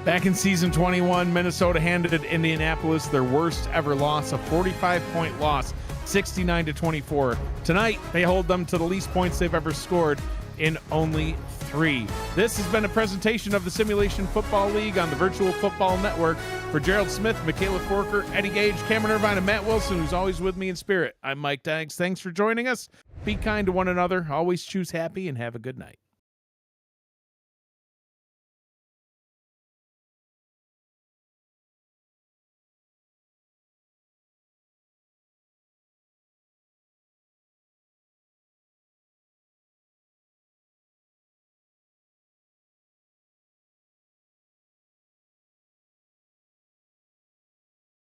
Back in season 21, Minnesota handed Indianapolis their worst ever loss, a 45-point loss, 69-24. Tonight, they hold them to the least points they've ever scored in only 3. This has been a presentation of the Simulation Football League on the Virtual Football Network. For Gerald Smith, Michaela Forker, Eddie Gage, Cameron Irvine, and Matt Wilson, who's always with me in spirit, I'm Mike Daggs. Thanks for joining us. Be kind to one another. Always choose happy, and have a good night.